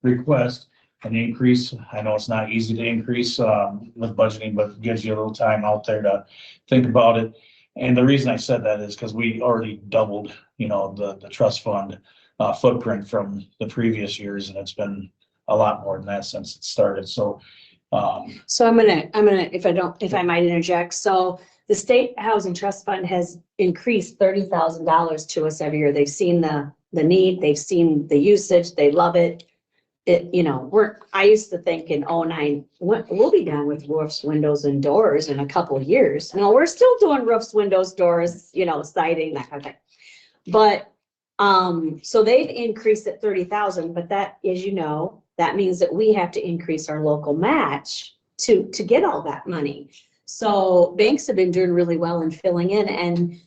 S9: request an increase. I know it's not easy to increase with budgeting, but it gives you a little time out there to think about it. And the reason I said that is because we already doubled, the trust fund footprint from the previous years, and it's been a lot more than that since it started. So,
S8: So I'm gonna, if I might interject. So the State Housing Trust Fund has increased $30,000 to us every year. They've seen the need, they've seen the usage, they love it. I used to think in 2009, we'll be done with roofs, windows, and doors in a couple of years. No, we're still doing roofs, windows, doors, siding, that kind of thing. But, so they've increased it 30,000, but that, as that means that we have to increase our local match to get all that money. So banks have been doing really well in filling in, and,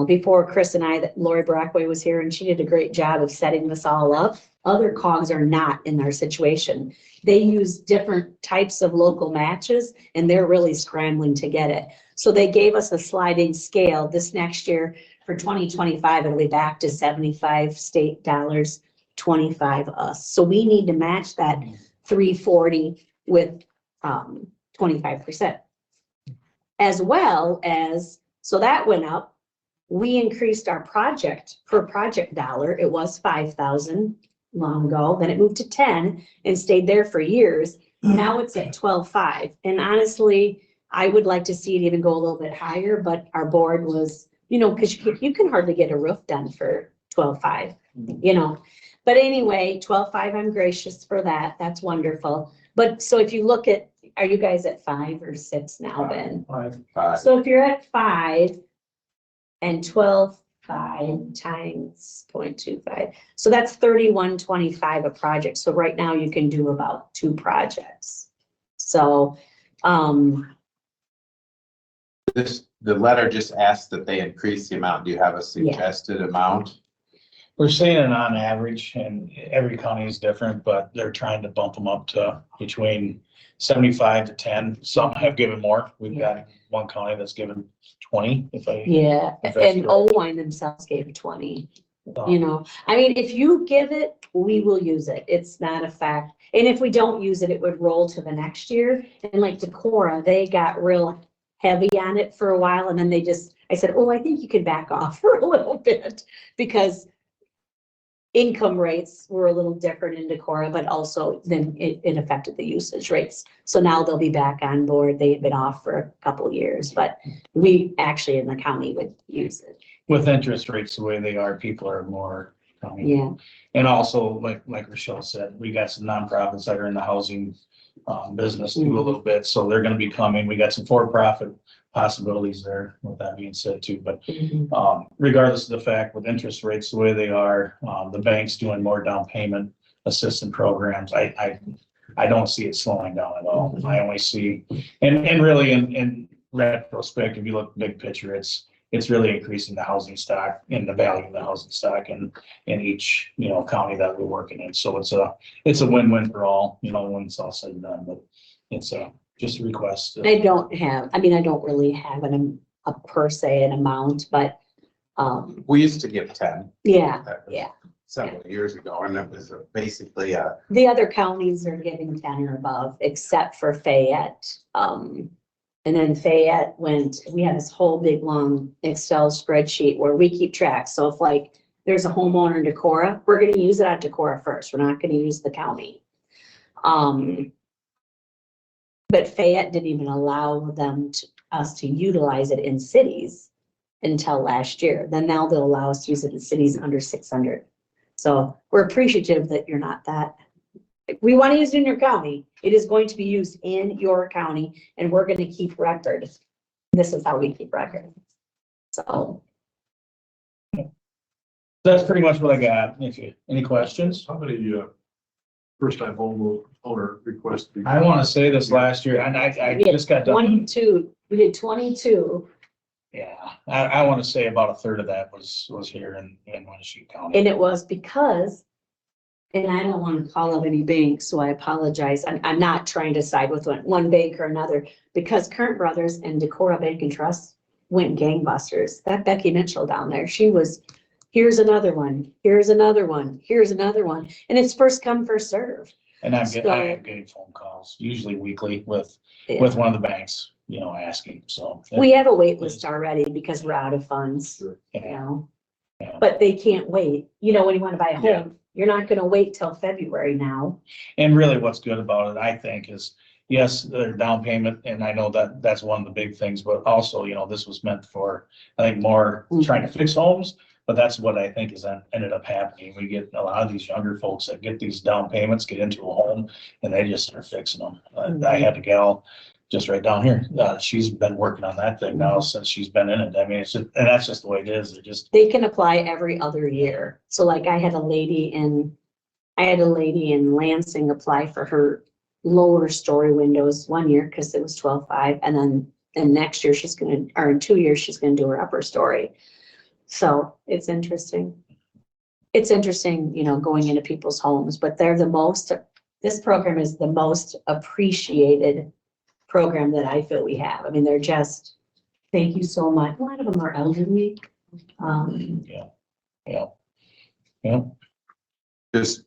S8: before Chris and I, that Lori Brockway was here, and she did a great job of setting this all up. Other COGs are not in our situation. They use different types of local matches, and they're really scrambling to get it. So they gave us a sliding scale. This next year for 2025, it'll be back to 75 state dollars, 25 us. So we need to match that 340 with 25%. As well as, so that went up. We increased our project per project dollar. It was 5,000 long ago, then it moved to 10 and stayed there for years. Now it's at 12.5. And honestly, I would like to see it even go a little bit higher, but our board was, because you can hardly get a roof done for 12.5, But anyway, 12.5, I'm gracious for that. That's wonderful. But so if you look at, are you guys at 5 or 6 now, Ben?
S2: 5.
S8: So if you're at 5 and 12.5 times 0.25, so that's 31.25 a project. So right now you can do about 2 projects. So,
S2: The letter just asked that they increase the amount. Do you have a suggested amount?
S9: we're saying it on average, and every county is different, but they're trying to bump them up to between 75 to 10. Some have given more. We've got one county that's given 20, if I.
S8: yeah, and Owine themselves gave 20. I mean, if you give it, we will use it. It's not a fact. And if we don't use it, it would roll to the next year. And like Decorah, they got real heavy on it for a while. And then I said, I think you can back off for a little bit, because income rates were a little different in Decorah, but also then it affected the usage rates. So now they'll be back on board. They've been off for a couple of years, but we actually in the county would use it.
S9: With interest rates the way they are, people are more coming.
S8: Yeah,
S9: And also, like Rachelle said, we got some nonprofits that are in the housing business too a little bit, so they're gonna be coming. We got some for-profit possibilities there, with that being said too, but regardless of the fact, with interest rates the way they are, the bank's doing more down payment assistance programs. I don't see it slowing down at all. I only see, and really in retrospect, if you look big picture, it's really increasing the housing stock and the value of the housing stock in each, county that we're working in. So it's a win-win for all, when it's all said and done, but it's just a request.
S8: I don't really have a per se an amount, but,
S2: We used to give 10.
S8: yeah,
S2: That was
S8: yeah.
S2: Several years ago, and it was basically
S8: The other counties are giving 10 or above, except for Fayette. And then Fayette we have this whole big long Excel spreadsheet where we keep track. So if like there's a homeowner in Decorah, we're gonna use it at Decorah first. We're not gonna use the county. But Fayette didn't even allow us to utilize it in cities until last year. Then now they'll allow us to use it in cities under 600. So we're appreciative that you're not that. We want to use it in your county. It is going to be used in your county and we're going to keep record. This is how we keep record. So.
S9: That's pretty much what I got. Any questions?
S6: How many, first-time homeowner requests?
S9: I want to say this last year, and I just got done.
S8: 22, we did 22.
S9: Yeah, I want to say about a third of that was here in Winneshiek County.
S8: And it was because, and I don't want to call out any banks, so I apologize. I'm not trying to side with one bank or another, because Current Brothers and Decorah Bank and Trust went gangbusters. That Becky Mitchell down there, she was, here's another one, here's another one, here's another one. And it's first come, first serve.
S9: And I am getting phone calls, usually weekly, with one of the banks, asking, so.
S8: We have a wait list already because we're out of funds,
S9: Yeah.
S8: But they can't wait. When you want to buy a
S9: Yeah.
S8: home, you're not going to wait till February now.
S9: And really what's good about it, I think, is, yes, their down payment, and I know that's one of the big things, but also, this was meant for, I think, more trying to fix homes. But that's what I think is ended up happening. We get a lot of these younger folks that get these down payments, get into a home, and they just start fixing them. I had a gal just right down here. She's been working on that thing now since she's been in it. I mean, and that's just the way it is.
S8: They can apply every other year. So like I had a lady in Lansing apply for her lower story windows 1 year because it was 12.5, and next year in 2 years she's gonna do her upper story. So it's interesting. It's interesting, going into people's homes, but this program is the most appreciated program that I feel we have. I mean, they're just, thank you so much. A lot of them are elderly.
S9: Yeah.
S2: just,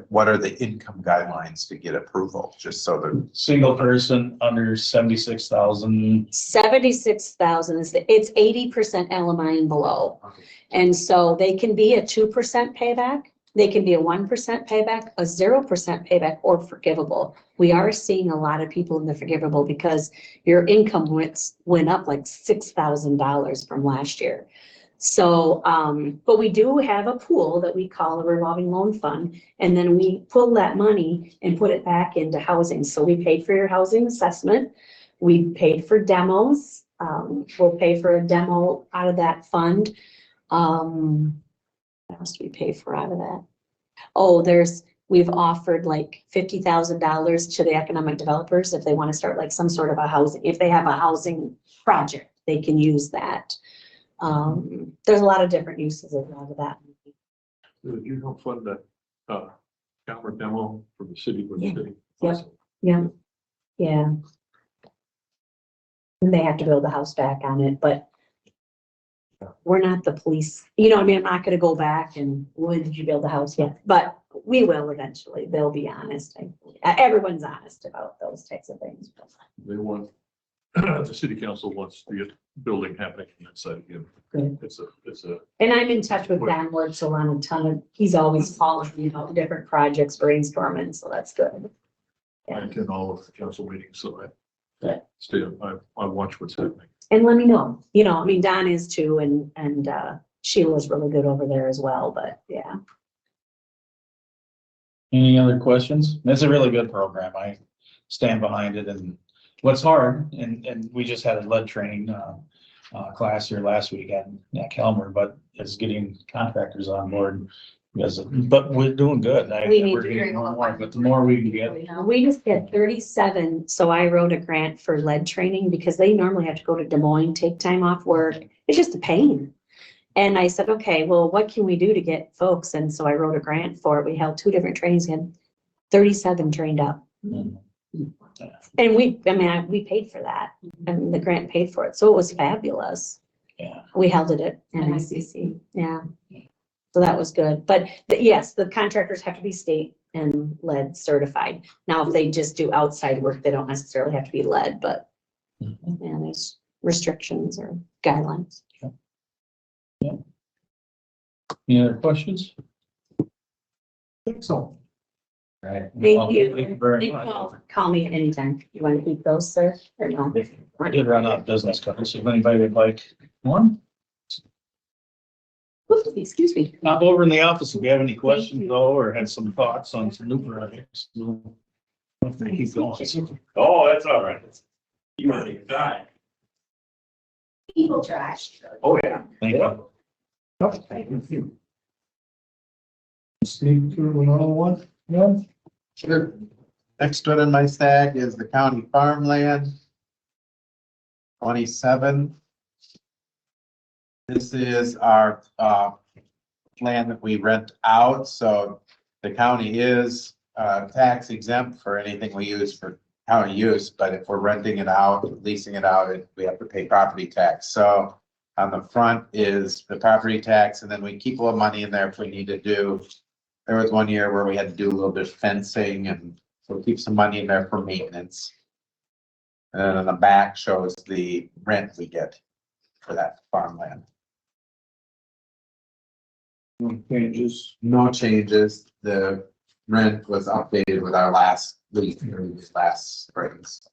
S2: what are the income guidelines to get approval? Just so that
S9: Single person under 76,000.
S8: 76,000 it's 80% LMI and below.
S2: Okay.
S8: And so they can be a 2% payback. They can be a 1% payback, a 0% payback, or forgivable. We are seeing a lot of people in the forgivable because your income went up like $6,000 from last year. So, but we do have a pool that we call a revolving loan fund, and then we pull that money and put it back into housing. So we paid for your housing assessment. We paid for demos. We'll pay for a demo out of that fund. What else do we pay for out of that? Oh, we've offered like $50,000 to the economic developers if they want to start like some sort of a housing, if they have a housing project, they can use that. There's a lot of different uses of that.
S6: Did you help fund that, Calmar demo from the city?
S8: Yep. Yeah. And they have to build the house back on it, but we're not the police. I'm not gonna go back and, when did you build the house yet? But we will eventually. They'll be honest. Everyone's honest about those types of things.
S6: They want, the city council wants to get building happening on that side again.
S8: Good.
S6: It's a,
S8: And I'm in touch with Dan Wurzel on a ton of, he's always calling me about different projects, brainstorming, so that's good.
S6: I attend all of the council meetings, so I
S8: Good.
S6: stay, I watch what's happening.
S8: And let me know, I mean, Don is too, and Sheila's really good over there as well, but yeah.
S9: Any other questions? It's a really good program. I stand behind it, and what's hard, and we just had a lead training class here last week at Calmar, but it's getting contractors on board. Because, but we're doing good.
S8: We need
S9: We're
S8: to
S9: getting more, but the more we can get.
S8: We just had 37, so I wrote a grant for lead training because they normally have to go to Des Moines, take time off work. It's just a pain. And I said, okay, well, what can we do to get folks? And so I wrote a grant for it. We held 2 different trainings, had 37 trained up.
S9: Mhm.
S8: And we paid for that, and the grant paid for it, so it was fabulous.
S9: Yeah.
S8: We held it at NICC, yeah. So that was good, but yes, the contractors have to be state and lead certified. Now, if they just do outside work, they don't necessarily have to be lead, but
S9: Mhm.
S8: yeah, there's restrictions or guidelines.
S9: Any other questions?
S1: think so.
S9: Right.
S8: Thank you.
S9: Thank you very much.
S8: Call me at any time. You want to keep those, sir, or no?
S9: I did run out of business cards, so if anybody would like one,
S8: Oops, excuse me.
S9: pop over in the office if you have any questions though, or had some thoughts on some new projects. We'll keep going.
S3: Oh, that's all right. You already died.
S8: People trash.
S3: Oh, yeah.
S9: Thank you.
S1: Thank you. Speak to another one? Yeah.
S2: Sure. Next one in my stack is the county farmland. 27. This is our land that we rent out, so the county is tax exempt for anything we use for county use, but if we're renting it out, leasing it out, we have to pay property tax. So on the front is the property tax, and then we keep a little money in there if we need to do. There was one year where we had to do a little bit of fencing, and so we keep some money in there for maintenance. And then on the back shows the rent we get for that farmland.
S1: Changes.
S2: No changes. The rent was updated with our last lease, last springs.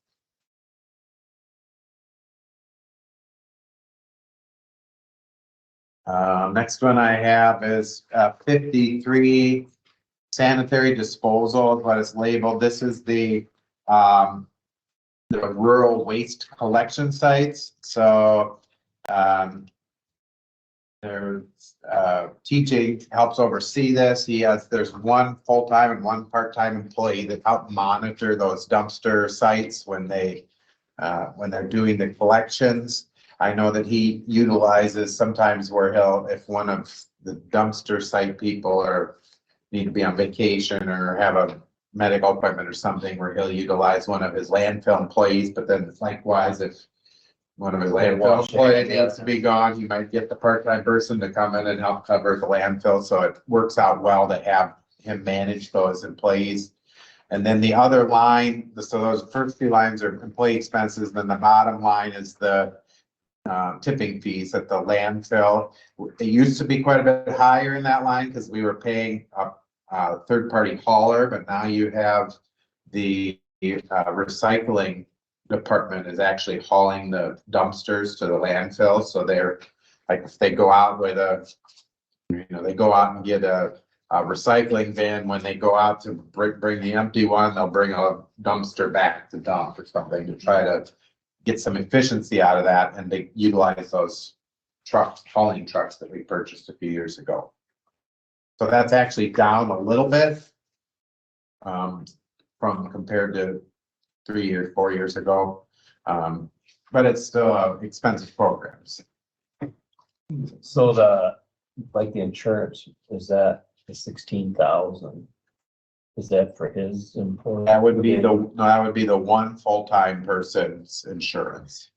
S2: Next one I have is 53 sanitary disposal is what it's labeled. This is the rural waste collection sites. So there's TJ helps oversee this. There's one full-time and one part-time employee that help monitor those dumpster sites when they're doing the collections. I know that he utilizes sometimes where if one of the dumpster site people need to be on vacation or have a medical appointment or something, where he'll utilize one of his landfill employees, but then likewise, if one of his landfill employees needs to be gone, he might get the part-time person to come in and help cover the landfill, so it works out well to have him manage those employees. And then the other line, so those first 2 lines are employee expenses, then the bottom line is the tipping fees at the landfill. It used to be quite a bit higher in that line because we were paying a third-party hauler, but now you have the recycling department is actually hauling the dumpsters to the landfill. So they're like, if they go out with they go out and get a recycling van, when they go out to bring the empty one, they'll bring a dumpster back to dump or something to try to get some efficiency out of that, and they utilize those hauling trucks that we purchased a few years ago. So that's actually down a little bit from compared to 4 years ago. But it's still expensive programs.
S3: So the insurance, is that the 16,000? Is that for his employee?
S2: That would be the one full-time person's insurance.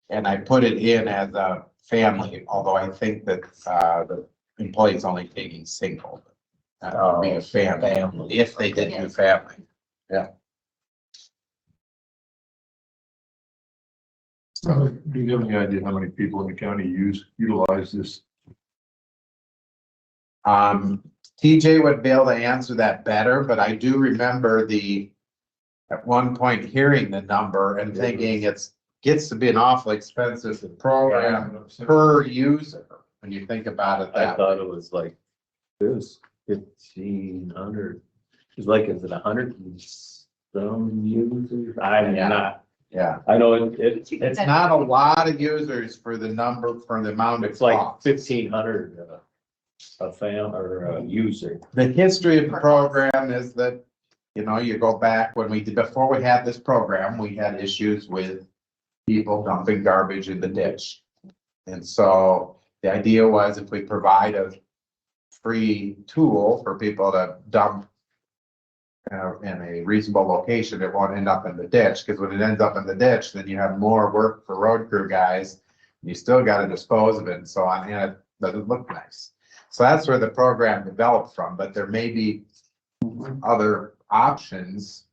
S2: And I put it in as a family, although I think that the employee's only taking single. That would be a family, if they did do family. Yeah.
S6: Do you have any idea how many people in the county utilize this?
S2: TJ would be able to answer that better, but I do remember at one point hearing the number and thinking gets to be an awfully expensive program per user, when you think about it
S3: I
S2: that
S3: thought
S2: way.
S3: it was like, it was 1,500. It's like, is it 100 and some users? I'm
S2: Yeah.
S3: not,
S2: Yeah,
S3: I know it's
S2: it's not a lot of users for the amount of
S3: it's like
S2: cost.
S3: 1,500 a fan or a user.
S2: The history of the program is that, you go back before we had this program, we had issues with people dumping garbage in the ditch. And so the idea was if we provide a free tool for people to dump in a reasonable location, it won't end up in the ditch, because when it ends up in the ditch, then you have more work for road crew guys. You still got to dispose of it and so on, and it doesn't look nice. So that's where the program developed from, but there may be other options.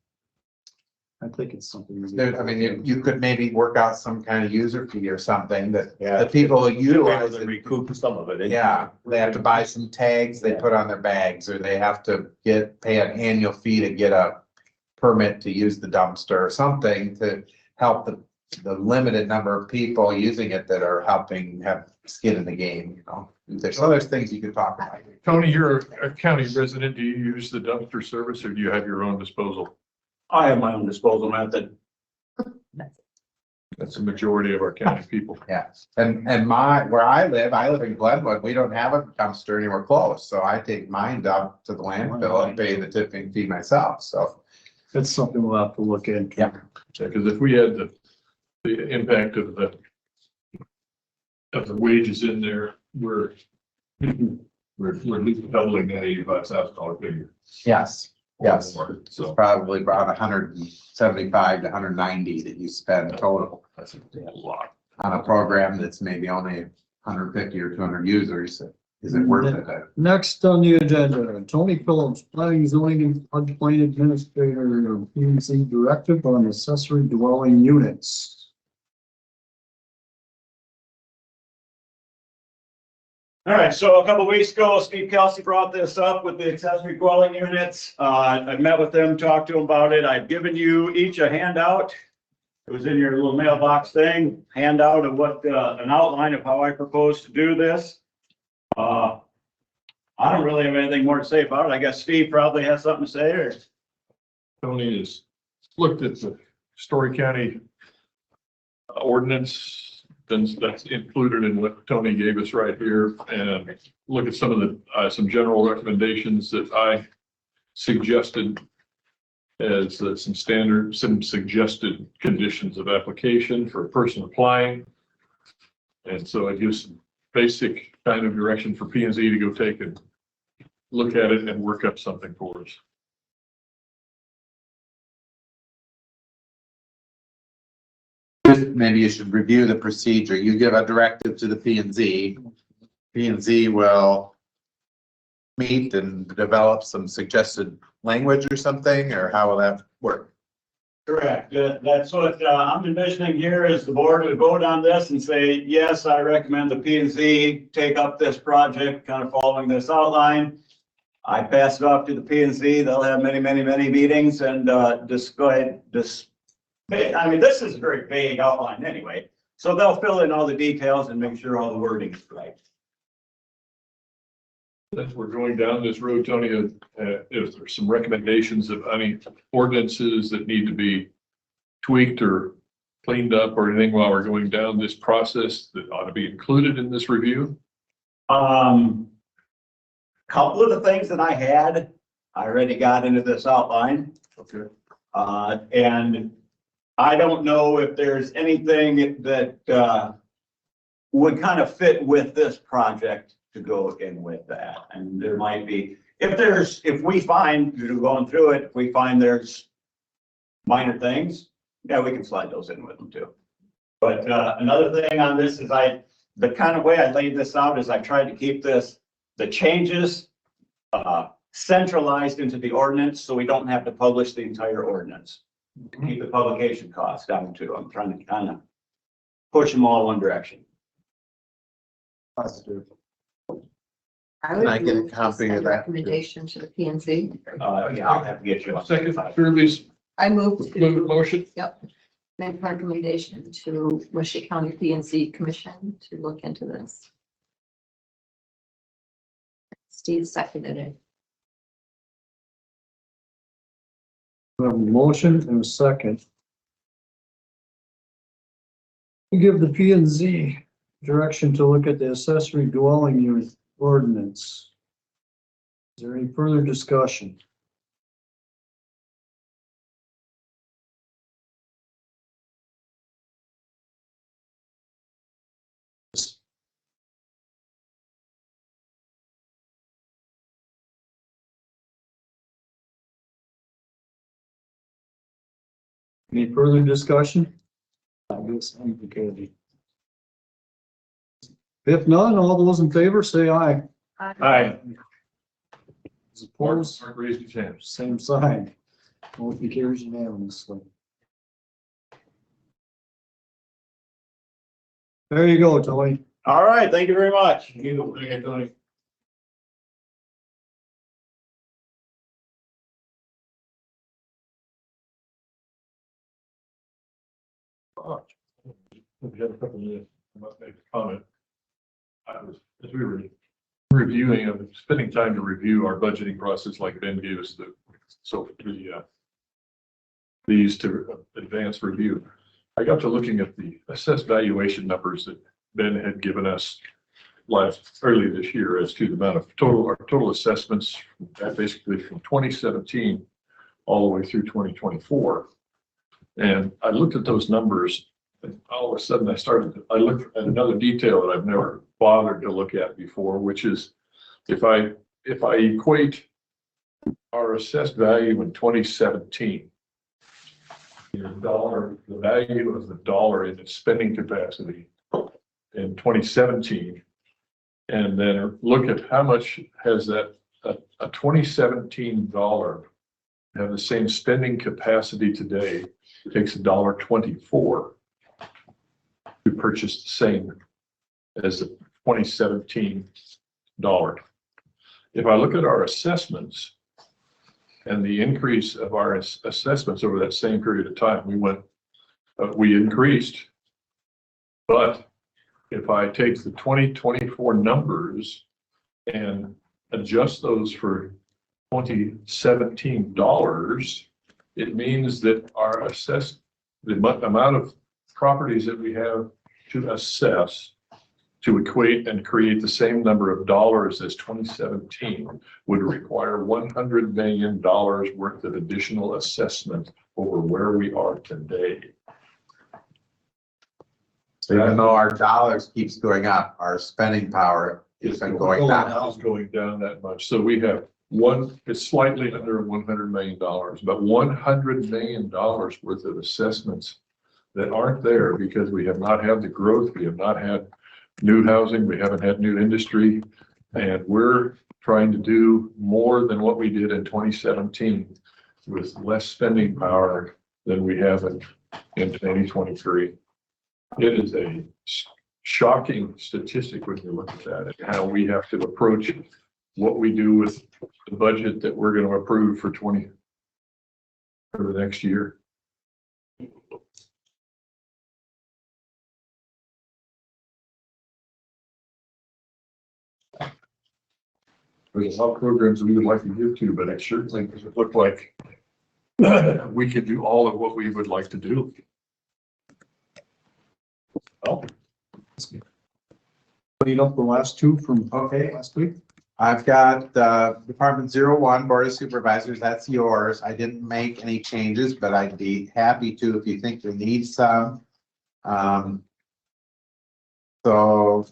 S1: I think it's something.
S2: I mean, you could maybe work out some kind of user fee or something that
S3: Yeah.
S2: the people who utilize
S3: To
S2: it.
S3: recoup some of it.
S2: Yeah, they have to buy some tags they put on their bags, or they have to pay an annual fee to get a permit to use the dumpster or something to help the limited number of people using it that are helping have skin in the game, there's things you could talk about.
S6: Tony, you're a county resident. Do you use the dumpster service or do you have your own disposal?
S9: I have my own disposal method.
S6: That's the majority of our county people.
S2: Yeah, and where I live in Glenwood, we don't have a dumpster anywhere close, so I take mine down to the landfill and pay the tipping fee myself, so.
S1: That's something we'll have to look into.
S2: Yeah.
S6: Because if we had the impact of the wages in there, we're at least doubling that $85,000 figure.
S2: Yes, yes.
S6: So
S2: Probably about 175 to 190 that you spend total
S6: that's a lot.
S2: on a program that's maybe only 150 or 200 users. Is it worth it?
S1: Next on the agenda, Tony Phillips, planning, zoning and floodplain administrator, P&Z directive on accessory dwelling units.
S9: All right, so a couple of weeks ago, Steve Kelsey brought this up with the accessory dwelling units. I met with them, talked to them about it. I've given you each a handout. It was in your little mailbox thing, handout of what, an outline of how I propose to do this. I don't really have anything more to say about it. I guess Steve probably has something to say, or.
S6: Tony has looked at the Story County ordinance, then that's included in what Tony gave us right here, and look at some of the, some general recommendations that I suggested as some suggested conditions of application for a person applying. And so it gives some basic kind of direction for P&Z to go take and look at it and work up something for us.
S2: Maybe you should review the procedure. You give a directive to the P&Z. P&Z will meet and develop some suggested language or something, or how will that work?
S9: Correct. That's what I'm envisioning here is the board would vote on this and say, yes, I recommend the P&Z take up this project, kind of following this outline. I pass it off to the P&Z. They'll have many meetings and just go ahead, I mean, this is a very vague outline anyway. So they'll fill in all the details and make sure all the wording is right.
S6: As we're going down this road, Tony, if there's some recommendations of any ordinances that need to be tweaked or cleaned up or anything while we're going down this process that ought to be included in this review?
S9: Couple of the things that I already got into this outline.
S6: Okay.
S9: And I don't know if there's anything that would kind of fit with this project to go in with that. And there might be, if we find, going through it, if we find there's minor things, yeah, we can slide those in with them too. But another thing on this is the kind of way I laid this out is I tried to keep the changes centralized into the ordinance, so we don't have to publish the entire ordinance. Keep the publication costs down too. I'm trying to kind of
S3: push them all one direction.
S2: Positive.
S4: I
S2: Can I
S4: would
S2: get a
S4: move to
S2: copy of
S4: send
S2: that?
S4: recommendation to the P and Z.
S3: Yeah, I'll have to get you.
S6: Second, Shirley's
S4: I move to,
S6: motion.
S4: make a recommendation to Winneshiek County P and Z Commission to look into this. Steve seconded it.
S1: We have a motion and a second. We give the P and Z direction to look at the accessory dwelling unit ordinance. Is there any further discussion? Any further discussion? I guess I'm okay. If none, all those in favor say aye.
S9: Aye.
S1: Those Opposed,
S6: Mark raised his hand.
S1: same sign. Motion carries unanimously. There you go, Tony.
S9: All right, thank you very much.
S6: Okay, Tony. We have a couple minutes. I must make a comment. As we were reviewing, spending time to review our budgeting process, like Ben gave us these to advance review. I got to looking at the assessed valuation numbers that Ben had given us early this year as to the amount of our total assessments, basically from 2017 all the way through 2024. And I looked at those numbers, and all of a sudden I looked at another detail that I've never bothered to look at before, which is if I equate our assessed value in 2017, the value of the dollar in its spending capacity in 2017, and then look at how much has that a 2017 dollar have the same spending capacity today. It takes $1.24 to purchase the same as the 2017 dollar. If I look at our assessments and the increase of our assessments over that same period of time, we increased. But if I take the 2024 numbers and adjust those for 2017 dollars, it means that the amount of properties that we have to assess to equate and create the same number of dollars as 2017 would require $100 million worth of additional assessment over where we are today.
S2: So even though our dollars keeps going up, our spending power has been going down.
S6: It's going down that much. So we have it's slightly under $100 million, but $100 million worth of assessments that aren't there because we have not had the growth. We have not had new housing. We haven't had new industry. And we're trying to do more than what we did in 2017 with less spending power than we have in 2023. It is a shocking statistic when you look at that and how we have to approach what we do with the budget that we're going to approve for the next year. There's a lot of programs we would like to give to, but it certainly doesn't look like we could do all of what we would like to do.
S1: Well, clean up the last two from last week.
S2: I've got Department 01, Board of Supervisors, that's yours. I didn't make any changes, but I'd be happy to if you think you need some. So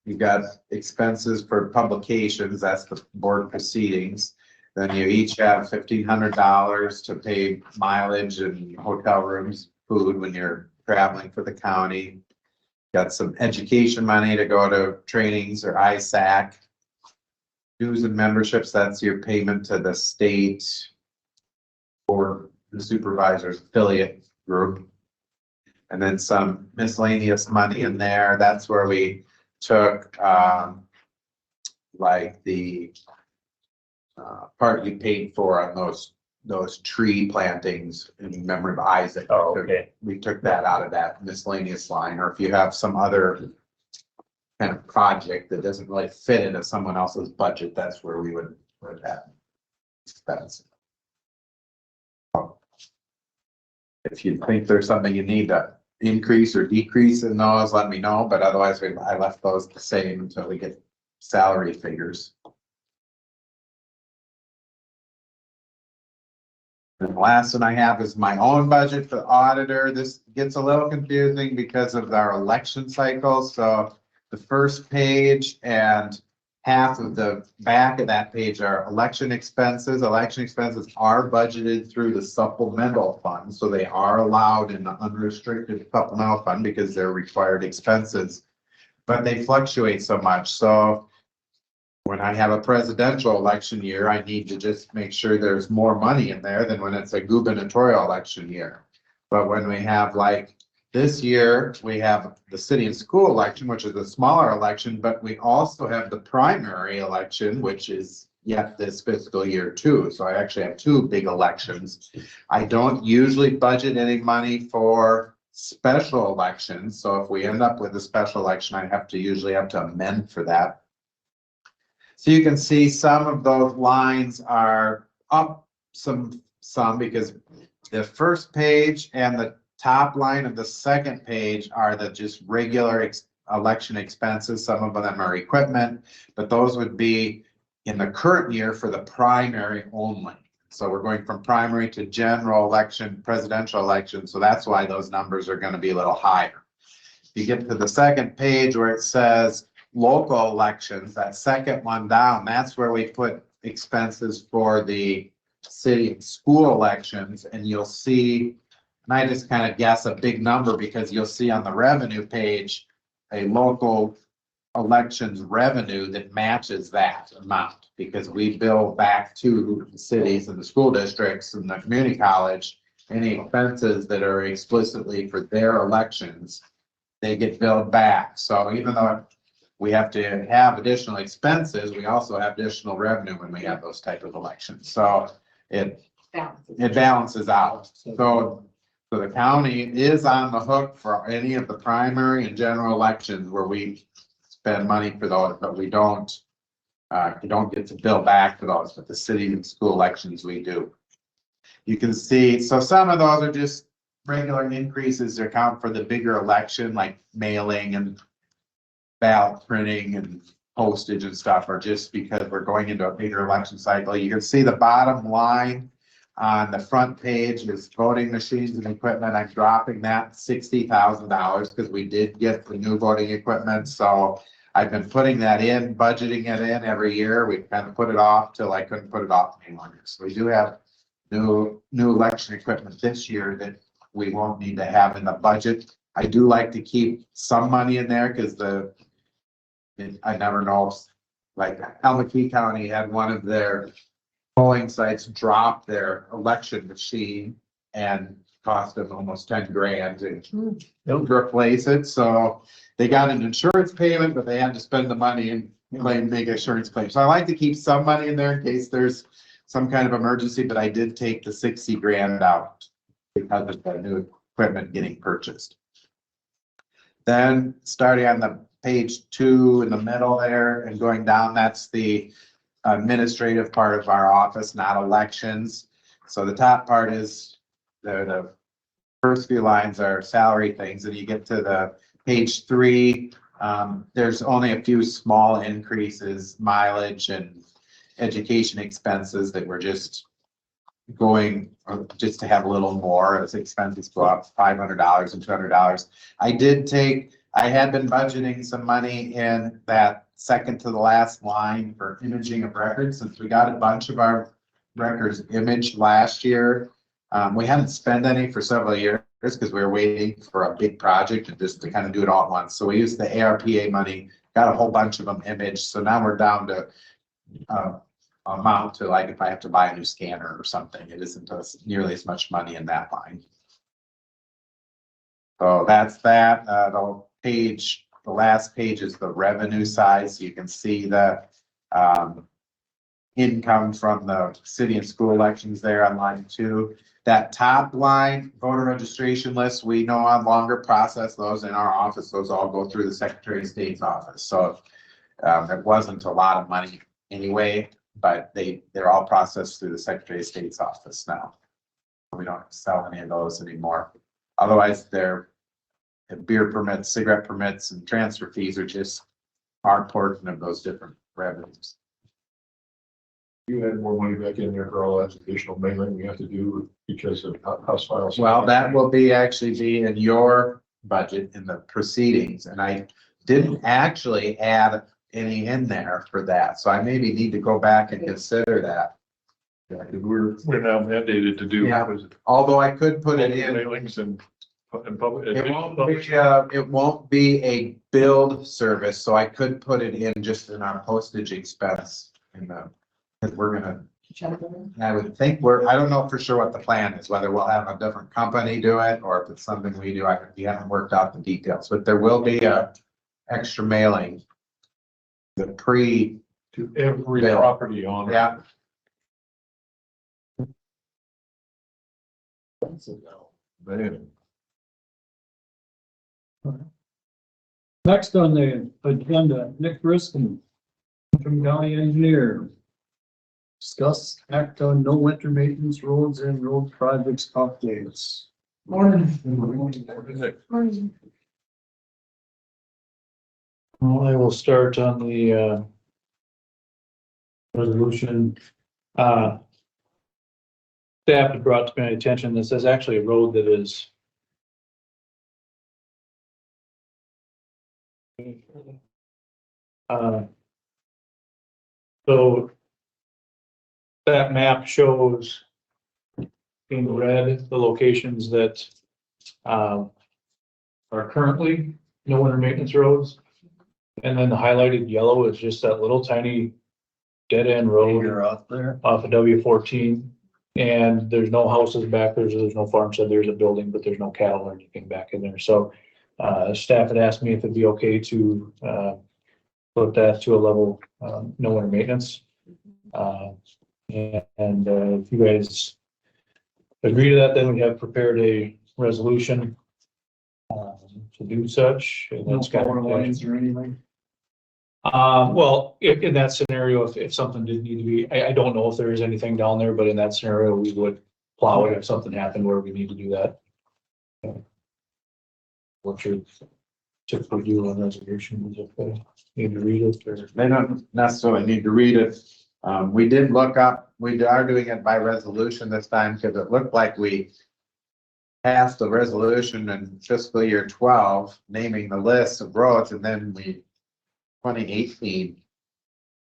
S2: you've got expenses for publications, that's the board proceedings. Then you each have $1,500 to pay mileage and hotel rooms, food when you're traveling for the county. Got some education money to go to trainings or ISAC. Dues and memberships, that's your payment to the state or the supervisor's affiliate group. And then some miscellaneous money in there. That's where we took, like the part we paid for on those tree plantings in memory of Isaac.
S3: Oh, okay.
S2: We took that out of that miscellaneous line, or if you have some other kind of project that doesn't really fit into someone else's budget, that's where we would put that expense. If you think there's something you need to increase or decrease in those, let me know, but otherwise I left those the same until we get salary figures. And the last one I have is my own budget for the auditor. This gets a little confusing because of our election cycles. So the first page and half of the back of that page are election expenses. Election expenses are budgeted through the supplemental fund, so they are allowed in the unrestricted supplemental fund because they're required expenses. But they fluctuate so much. So when I have a presidential election year, I need to just make sure there's more money in there than when it's a gubernatorial election year. But when we have, like this year, we have the city and school election, which is a smaller election, but we also have the primary election, which is yet this fiscal year too. So I actually have two big elections. I don't usually budget any money for special elections. So if we end up with a special election, I usually have to amend for that. So you can see some of those lines are up some because the first page and the top line of the second page are the just regular election expenses. Some of them are equipment, but those would be in the current year for the primary only. So we're going from primary to general election, presidential election. So that's why those numbers are going to be a little higher. You get to the second page where it says local elections, that second one down, that's where we put expenses for the city and school elections. And you'll see, and I just kind of guess a big number because you'll see on the revenue page, a local elections revenue that matches that amount because we bill back to the cities and the school districts and the community college, any expenses that are explicitly for their elections, they get billed back. So even though we have to have additional expenses, we also have additional revenue when we have those type of elections. So it balances out. So the county is on the hook for any of the primary and general elections where we spend money for those, but we don't get to bill back for those, but the city and school elections we do. You can see, so some of those are just regular increases to account for the bigger election, like mailing and ballot printing and postage and stuff, are just because we're going into a bigger election cycle. You can see the bottom line on the front page is voting machines and equipment. I'm dropping that $60,000 because we did get the new voting equipment. So I've been putting that in, budgeting it in every year. We've kind of put it off till I couldn't put it off any longer. So we do have new election equipment this year that we won't need to have in the budget. I do like to keep some money in there because I never know, like Albuquerque County had one of their polling sites drop their election machine and cost them almost 10 grand to replace it. So they got an insurance payment, but they had to spend the money and claim big insurance claim. So I like to keep some money in there in case there's some kind of emergency, but I did take the 60 grand out because of the new equipment getting purchased. Then starting on the page 2 in the middle there and going down, that's the administrative part of our office, not elections. So the top part is the first few lines are salary things, and you get to the page 3. There's only a few small increases, mileage and education expenses that were just going just to have a little more as expenses go up $500 and $200. I had been budgeting some money in that second to the last line for imaging of records, since we got a bunch of our records imaged last year. We haven't spent any for several years because we were waiting for a big project and just to kind of do it all at once. So we used the ARPA money, got a whole bunch of them imaged. So now we're down to amount to, like, if I have to buy a new scanner or something, it isn't nearly as much money in that line. So that's that, the last page is the revenue side, so you can see the, income from the city and school elections there on line 2. That top line, voter registration list, we no longer process those in our office. Those all go through the Secretary of State's office. So it wasn't a lot of money anyway, but they're all processed through the Secretary of State's office now. We don't sell any of those anymore. Otherwise, they're beer permits, cigarette permits, and transfer fees are just our portion of those different revenues.
S6: You had more money back in there for all that additional mailing we have to do because of house files.
S2: Well, that will actually be in your budget in the proceedings, and I didn't actually add any in there for that, so I maybe need to go back and consider that.
S6: Yeah, 'cause we're now mandated to do.
S2: Yeah. Although I could put it in,
S6: Mailings and public.
S2: it won't be a billed service, so I could put it in just in our postage expense in the, because we're gonna, I would think I don't know for sure what the plan is, whether we'll have a different company do it or if it's something we do. We haven't worked out the details, but there will be a extra mailing. The
S6: To every
S2: Bill.
S6: property owner.
S2: yeah,
S6: Man.
S1: Next on the agenda, Nick Rissman, Interim County Engineer. Discuss act on no winter maintenance roads and road projects updates.
S9: Well, I will start on the resolution. Staff had brought to my attention, this is actually a road that is so that map shows in red the locations that are currently no winter maintenance roads. And then the highlighted yellow is just that little tiny dead end road
S1: You're out there.
S9: off of W14. And there's no houses back there, so there's no farm shed, there's a building, but there's no cattle or anything back in there. So staff had asked me if it'd be okay to put that to a level, no winter maintenance. And if you guys agree to that, then we have prepared a resolution to do such. And
S1: No
S9: that's got
S1: power lines or anything.
S9: well, if in that scenario, if something did need to be, I don't know if there is anything down there, but in that scenario, we would plow it if something happened where we need to do that. What you typically do on resolutions, if they need to read it or.
S2: they don't necessarily need to read it. We did look up, we are doing it by resolution this time because it looked like we passed the resolution in fiscal year 12, naming the list of roads, and then we 2018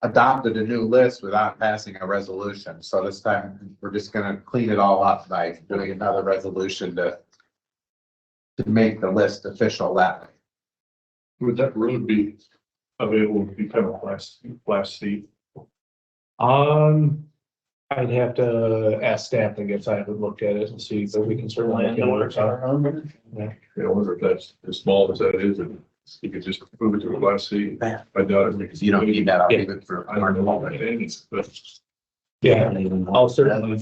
S2: adopted a new list without passing a resolution. So this time we're just gonna clean it all up by doing another resolution to make the list official that way.
S6: Would that road be available to become a class C?
S9: I'd have to ask staff, I guess I haven't looked at it and see, but we can certainly. look into it. Yeah.
S6: I wonder if that's as small as that is, and you could just move it to a class C. I doubt it because
S2: You don't need that, I'll
S9: Yeah.
S2: leave it for.
S6: I don't know what that is, but
S9: Yeah, I'll certainly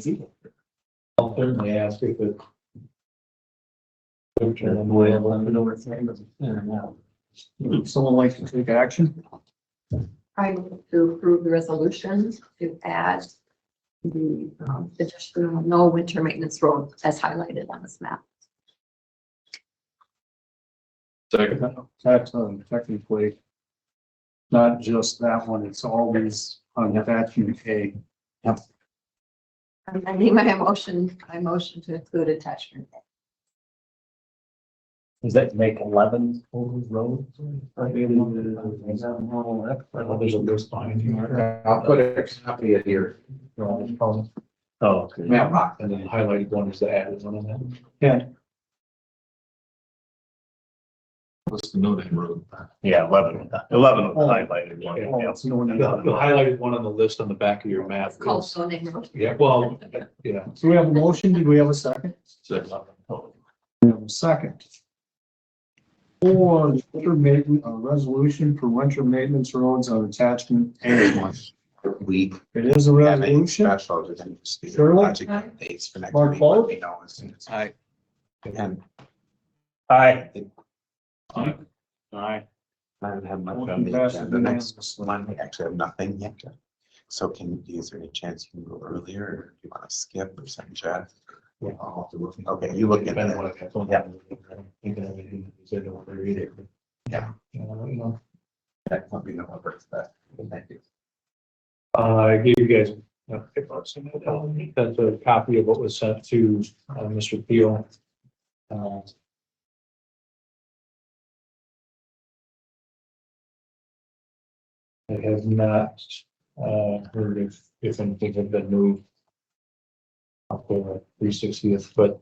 S9: ask if it.
S1: Would someone like to take action?
S4: I move to approve the resolution to add the additional no winter maintenance road as highlighted on this map.
S6: second,
S1: That's technically not just that one, it's always on attachment A.
S4: I need my motion, I motion to include attachment A.
S3: Does that make 11 total roads?
S9: There's a list behind here.
S2: I'll put a copy of your
S3: Oh, okay.
S2: mailbox.
S9: And then the highlighted one is the added one on that.
S6: what's the no name road?
S3: Yeah, 11 was highlighted one.
S1: Oh,
S3: Yeah.
S1: it's no one
S9: The
S1: else.
S9: highlighted one on the list on the back of your map.
S4: It's called zoning road.
S9: Yeah, well, yeah.
S1: So we have a motion, did we have a second?
S6: Second.
S1: We have a second. For winter maintenance, a resolution for winter maintenance roads on attachment A.
S2: We
S1: It is a
S2: have a
S1: resolution.
S2: special, just do the
S1: Shirley?
S2: project updates for next
S1: Mark
S2: week.
S1: Paul?
S2: Let me know as soon as-
S9: Aye.
S2: And
S9: Aye.
S2: I
S9: Aye.
S2: don't have much on
S1: Motion
S2: the
S1: passes
S2: agenda. The next
S1: unanimously.
S2: one, we actually have nothing yet. So is there any chance you can go earlier, or do you want to skip or something, Chad?
S5: Yeah, I'll have to look.
S2: Okay, you look at
S5: Depending
S2: it.
S5: on what I
S2: Yeah.
S5: Thinking of anything that you said don't read it.
S2: Yeah.
S5: You know,
S2: That won't be no over that. Thank you.
S5: I gave you guys, that's a copy of what was sent to, Mr. Peel. I have not, heard if anything had been moved up for 360th, but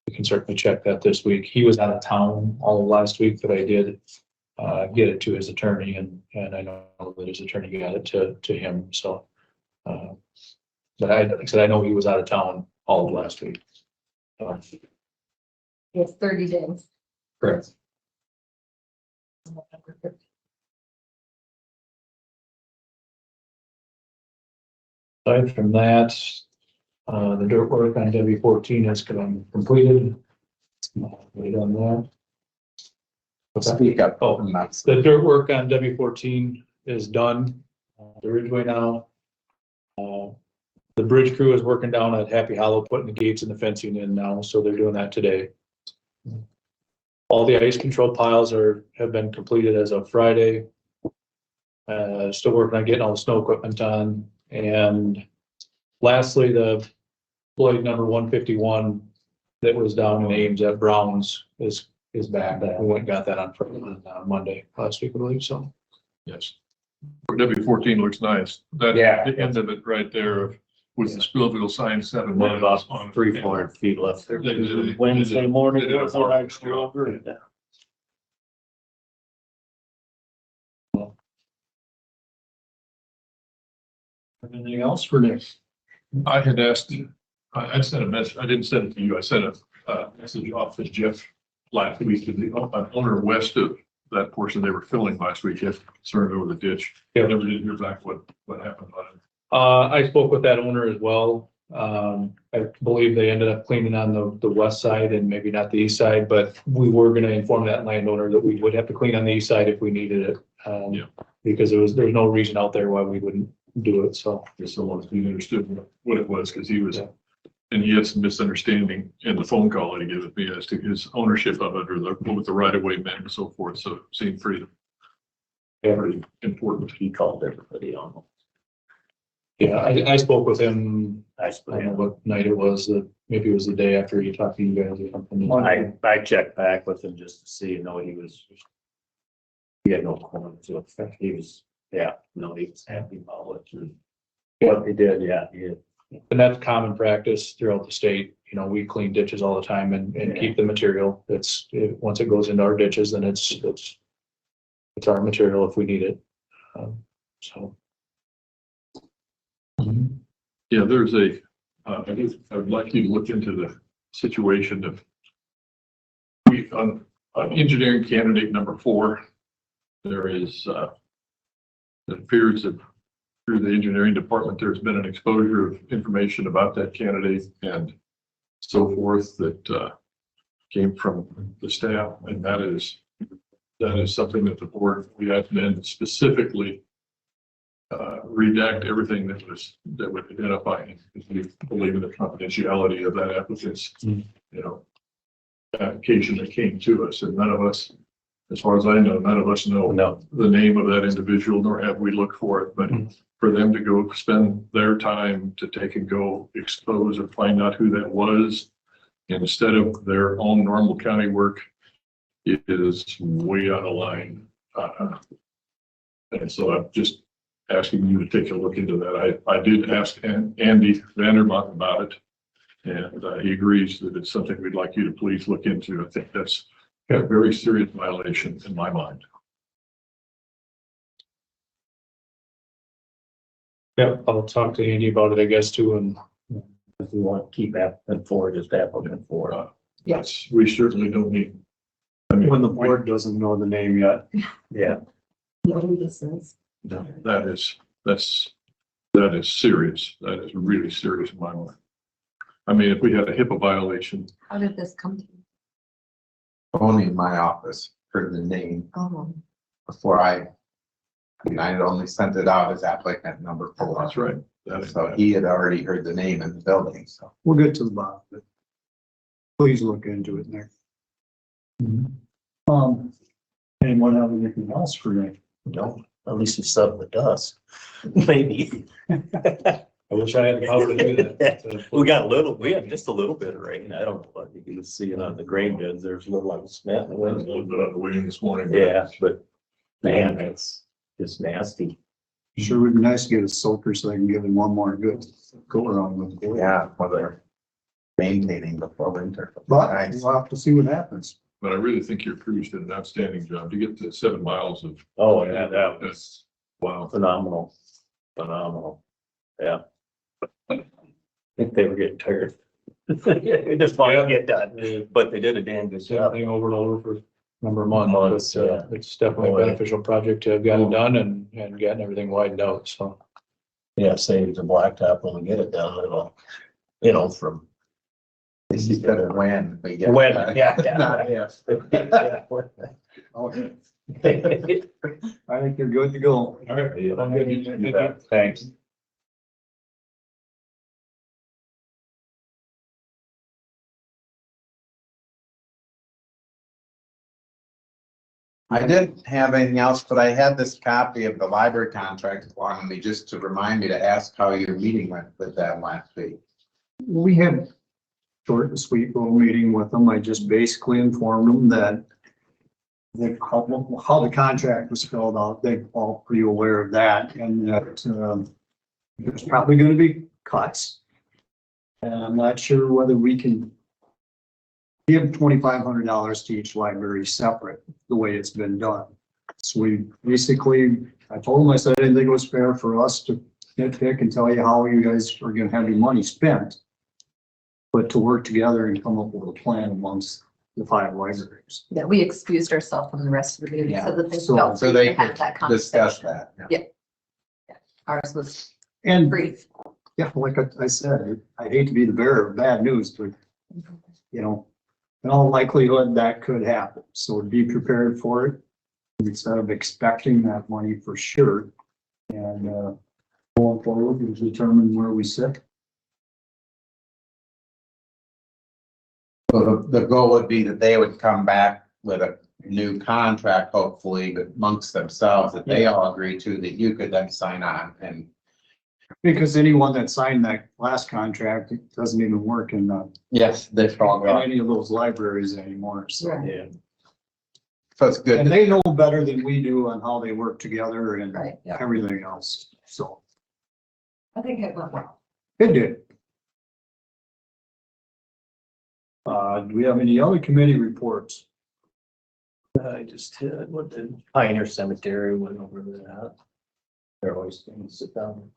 S5: we can certainly check that this week. He was out of town all of last week, but I did get it to his attorney, and I know that his attorney got it to him, so. But like I said, I know he was out of town all of last week.
S4: It's 30 days.
S5: Correct. Aside from that, the dirt work on W14 has been completed. Wait on that.
S2: Speak up.
S5: Oh,
S2: That's
S5: the dirt work on W14 is done. The Ridgeway now. The bridge crew is working down at Happy Hollow, putting the gates and the fencing in now, so they're doing that today. All the ice control piles have been completed as of Friday. Still working on getting all the snow equipment on. And lastly, the blade number 151 that was down in Ames at Brown's is back. We went and got that on Monday last week, I believe, so.
S6: Yes. W14 looks nice. That,
S9: Yeah.
S6: the end of it right there with the Spillville sign 7
S3: One
S6: miles
S3: about
S6: on.
S3: 300-400 feet left there.
S6: They did it.
S3: Wednesday morning.
S6: They did a
S3: was what I
S6: marvelous
S3: drove
S6: job.
S3: over.
S1: Anything else for Nick?
S6: I had asked, I sent a message, I didn't send it to you, I sent a message off to Jeff last week to the owner west of that portion they were filling last week, yes, concerned over the ditch.
S5: Yeah.
S6: Never did hear back what happened on it.
S5: I spoke with that owner as well. I believe they ended up cleaning on the west side and maybe not the east side, but we were gonna inform that landowner that we would have to clean on the east side if we needed it.
S6: Yeah.
S5: Because there's no reason out there why we wouldn't do it, so.
S6: Just so long as he understood what it was, because he was,
S5: Yeah.
S6: and he had some misunderstanding in the phone call that he gave me as to his ownership of it or what the right of way meant and so forth. So it seemed pretty important.
S3: He called everybody on them.
S5: Yeah, I spoke with him,
S3: I
S5: I don't know what night it was, maybe it was the day after he talked to you guys or something.
S3: I checked back with him just to see, he had no comment to it. He was, he was happy about it. What he did, yeah, he did.
S5: And that's common practice throughout the state. You know, we clean ditches all the time and keep the material. Once it goes into our ditches, then it's our material if we need it. So.
S6: Yeah, there's I would like you to look into the situation of on engineering candidate number 4, there is, it appears that through the engineering department, there's been an exposure of information about that candidate and so forth that came from the staff. And that is something that the board, we have been specifically redact everything that would identify him, because we believe in the confidentiality of that applicant's, application that came to us. And none of us, as far as I know, know the name of that individual, nor have we looked for it. But for them to go spend their time to take and go expose or find out who that was, instead of their own normal county work, it is way out of line. And so I'm just asking you to take a look into that. I did ask Andy Vandermont about it, and he agrees that it's something we'd like you to please look into. I think that's a very serious violation in my mind.
S5: Yeah, I'll talk to Andy about it, I guess, too, and
S3: If we want to keep applicant 4, just applicant 4.
S6: Yes, we certainly don't need I mean,
S1: When the board doesn't know the name yet.
S3: Yeah.
S4: Know who this is.
S6: that is serious. That is really serious in my mind. I mean, if we had a HIPAA violation,
S4: How did this come to you?
S2: Only in my office heard the name
S4: Oh,
S2: before I mean, I had only sent it out as applicant number 4.
S6: that's right. That is
S2: So
S6: bad.
S2: he had already heard the name in the building, so.
S1: We'll get to the bottom of it. Please look into it there. Anyone have anything else for me?
S3: No, at least we settled the dust. Maybe.
S5: I wish I had the power to do that.
S3: We had just a little bit of rain. I don't know what you can see it on the grain beds. There's a little on the cement.
S6: There was a little bit on the way in this morning.
S3: Yeah, but man, it's just nasty.
S1: Sure would be nice to get a soaker so I can give him one more good go around with it.
S2: Yeah, well, they're maintaining before winter.
S1: But
S2: Nice.
S1: we'll have to see what happens.
S6: But I really think your crews did an outstanding job to get to 7 miles of,
S3: Oh, yeah, that was
S6: wow.
S3: phenomenal. Phenomenal. Yeah. I think they were getting tired. They just wanted to get done, but they did a damn good
S9: Same
S3: job.
S9: thing over and over for a number of months,
S3: Months,
S9: but
S3: yeah.
S9: it's definitely a beneficial project to have gotten done and gotten everything widened out, so.
S3: Yeah, saves the blacktop when we get it done, it'll, from.
S2: He said it when we get.
S3: When,
S2: that.
S3: yeah.
S2: Not if.
S1: Okay. I think you're good to go.
S9: All right. Thanks.
S2: I didn't have anything else, but I had this copy of the library contract along with me just to remind me to ask how your meeting went with that last week.
S1: We had short and sweet little meeting with them. I just basically informed them that how the contract was filled out, they're all pretty aware of that, and that there's probably gonna be cuts. And I'm not sure whether we can give $2,500 to each library separate, the way it's been done. So we basically, I told them, I said, I didn't think it was fair for us to nitpick and tell you how you guys are gonna have your money spent, but to work together and come up with a plan amongst the 5 libraries.
S4: yeah, we excused ourselves from the rest of the meeting so that they
S1: So-
S4: felt
S2: So
S4: free
S2: they
S4: to have
S2: could
S4: that
S2: discuss
S4: conversation.
S2: that.
S4: Yeah. Ours was
S1: And
S4: brief.
S1: yeah, like I said, I hate to be the bearer of bad news, but you know, in all likelihood, that could happen. So be prepared for it instead of expecting that money for sure. And going forward, we'll determine where we sit.
S2: So the goal would be that they would come back with a new contract, hopefully, amongst themselves, that they all agree to, that you could then sign on and.
S1: Because anyone that signed that last contract, it doesn't even work in
S2: Yes, they're all
S1: in any of those libraries anymore. So.
S4: Right.
S3: Yeah.
S2: So it's good.
S1: And they know better than we do on how they work together and
S4: Right.
S1: everything else. So
S4: I think it went well.
S1: it did. Do we have any other committee reports?
S3: I just had, what did Pioneer Cemetery went over that. They're always going to sit down and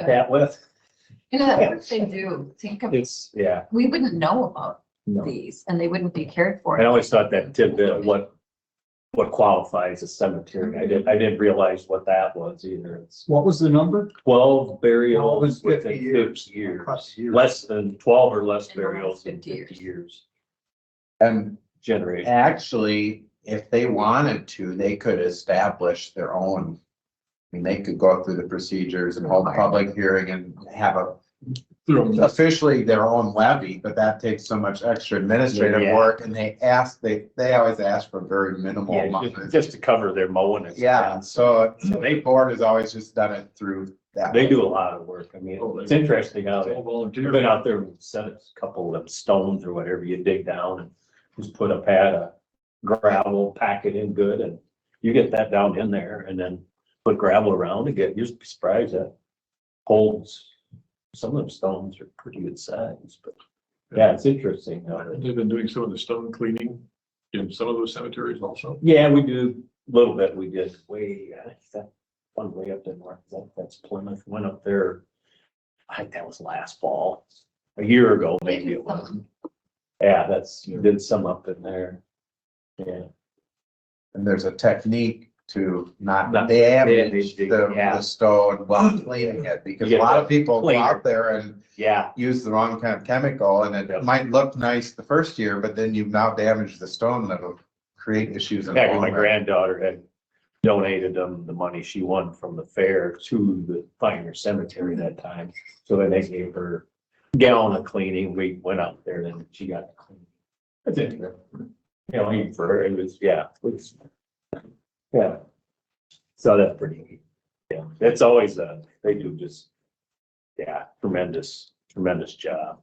S3: chat with.
S4: You know, that work they do, think of,
S3: It's, yeah,
S4: we wouldn't know about
S3: no.
S4: these and they wouldn't be cared for.
S3: I always thought that tidbit of what qualifies as cemetery. I didn't realize what that was either. It's
S1: What was the number?
S3: 12 burials
S1: 50
S3: within 50
S1: years.
S3: years.
S1: Across years.
S3: Less than 12 or less
S4: In the last
S3: burials in
S4: 50
S3: 50 years.
S2: And
S3: Generation.
S2: actually, if they wanted to, they could establish their own. I mean, they could go through the procedures and hold a public hearing and have officially their own levy, but that takes so much extra administrative
S3: Yeah.
S2: work, and they always ask for very minimal
S3: Yeah,
S2: amount.
S3: just to cover their mowing.
S2: Yeah,
S3: expense.
S2: so they board has always just done it through that.
S3: They do a lot of work. I mean, it's interesting how
S6: It's all
S3: I've
S6: volunteer.
S3: been out there and set a couple of them stones or whatever you dig down and just put a pad of gravel, pack it in good, and you get that down in there and then put gravel around and you'd be surprised that holds. Some of them stones are pretty good size, but yeah, it's interesting.
S6: They've been doing some of the stone cleaning in some of those cemeteries also.
S3: Yeah, we do a little bit. We did way, I think that one way up there north, that's Plymouth, went up there. I think that was last fall, a year ago, maybe it was. Yeah, did some up in there. Yeah.
S2: And there's a technique to not
S3: Not
S2: damage
S3: damage,
S2: the
S3: yeah.
S2: stone while cleaning it, because a
S3: You
S2: lot
S3: get
S2: of people go
S3: cleaner.
S2: out there and
S3: Yeah,
S2: use the wrong kind of chemical, and
S3: Yep.
S2: it might look nice the first year, but then you've now damaged the stone that'll create issues in the
S3: back when
S2: long
S3: my
S2: run.
S3: granddaughter had donated them the money she won from the fair to the Pioneer Cemetery that time. So then they gave her a gallon of cleaning. We went out there and she got to clean. That's it. You know, even for her, it was, yeah, it was, yeah. So that's pretty neat. Yeah, it's always, they do just, yeah, tremendous job.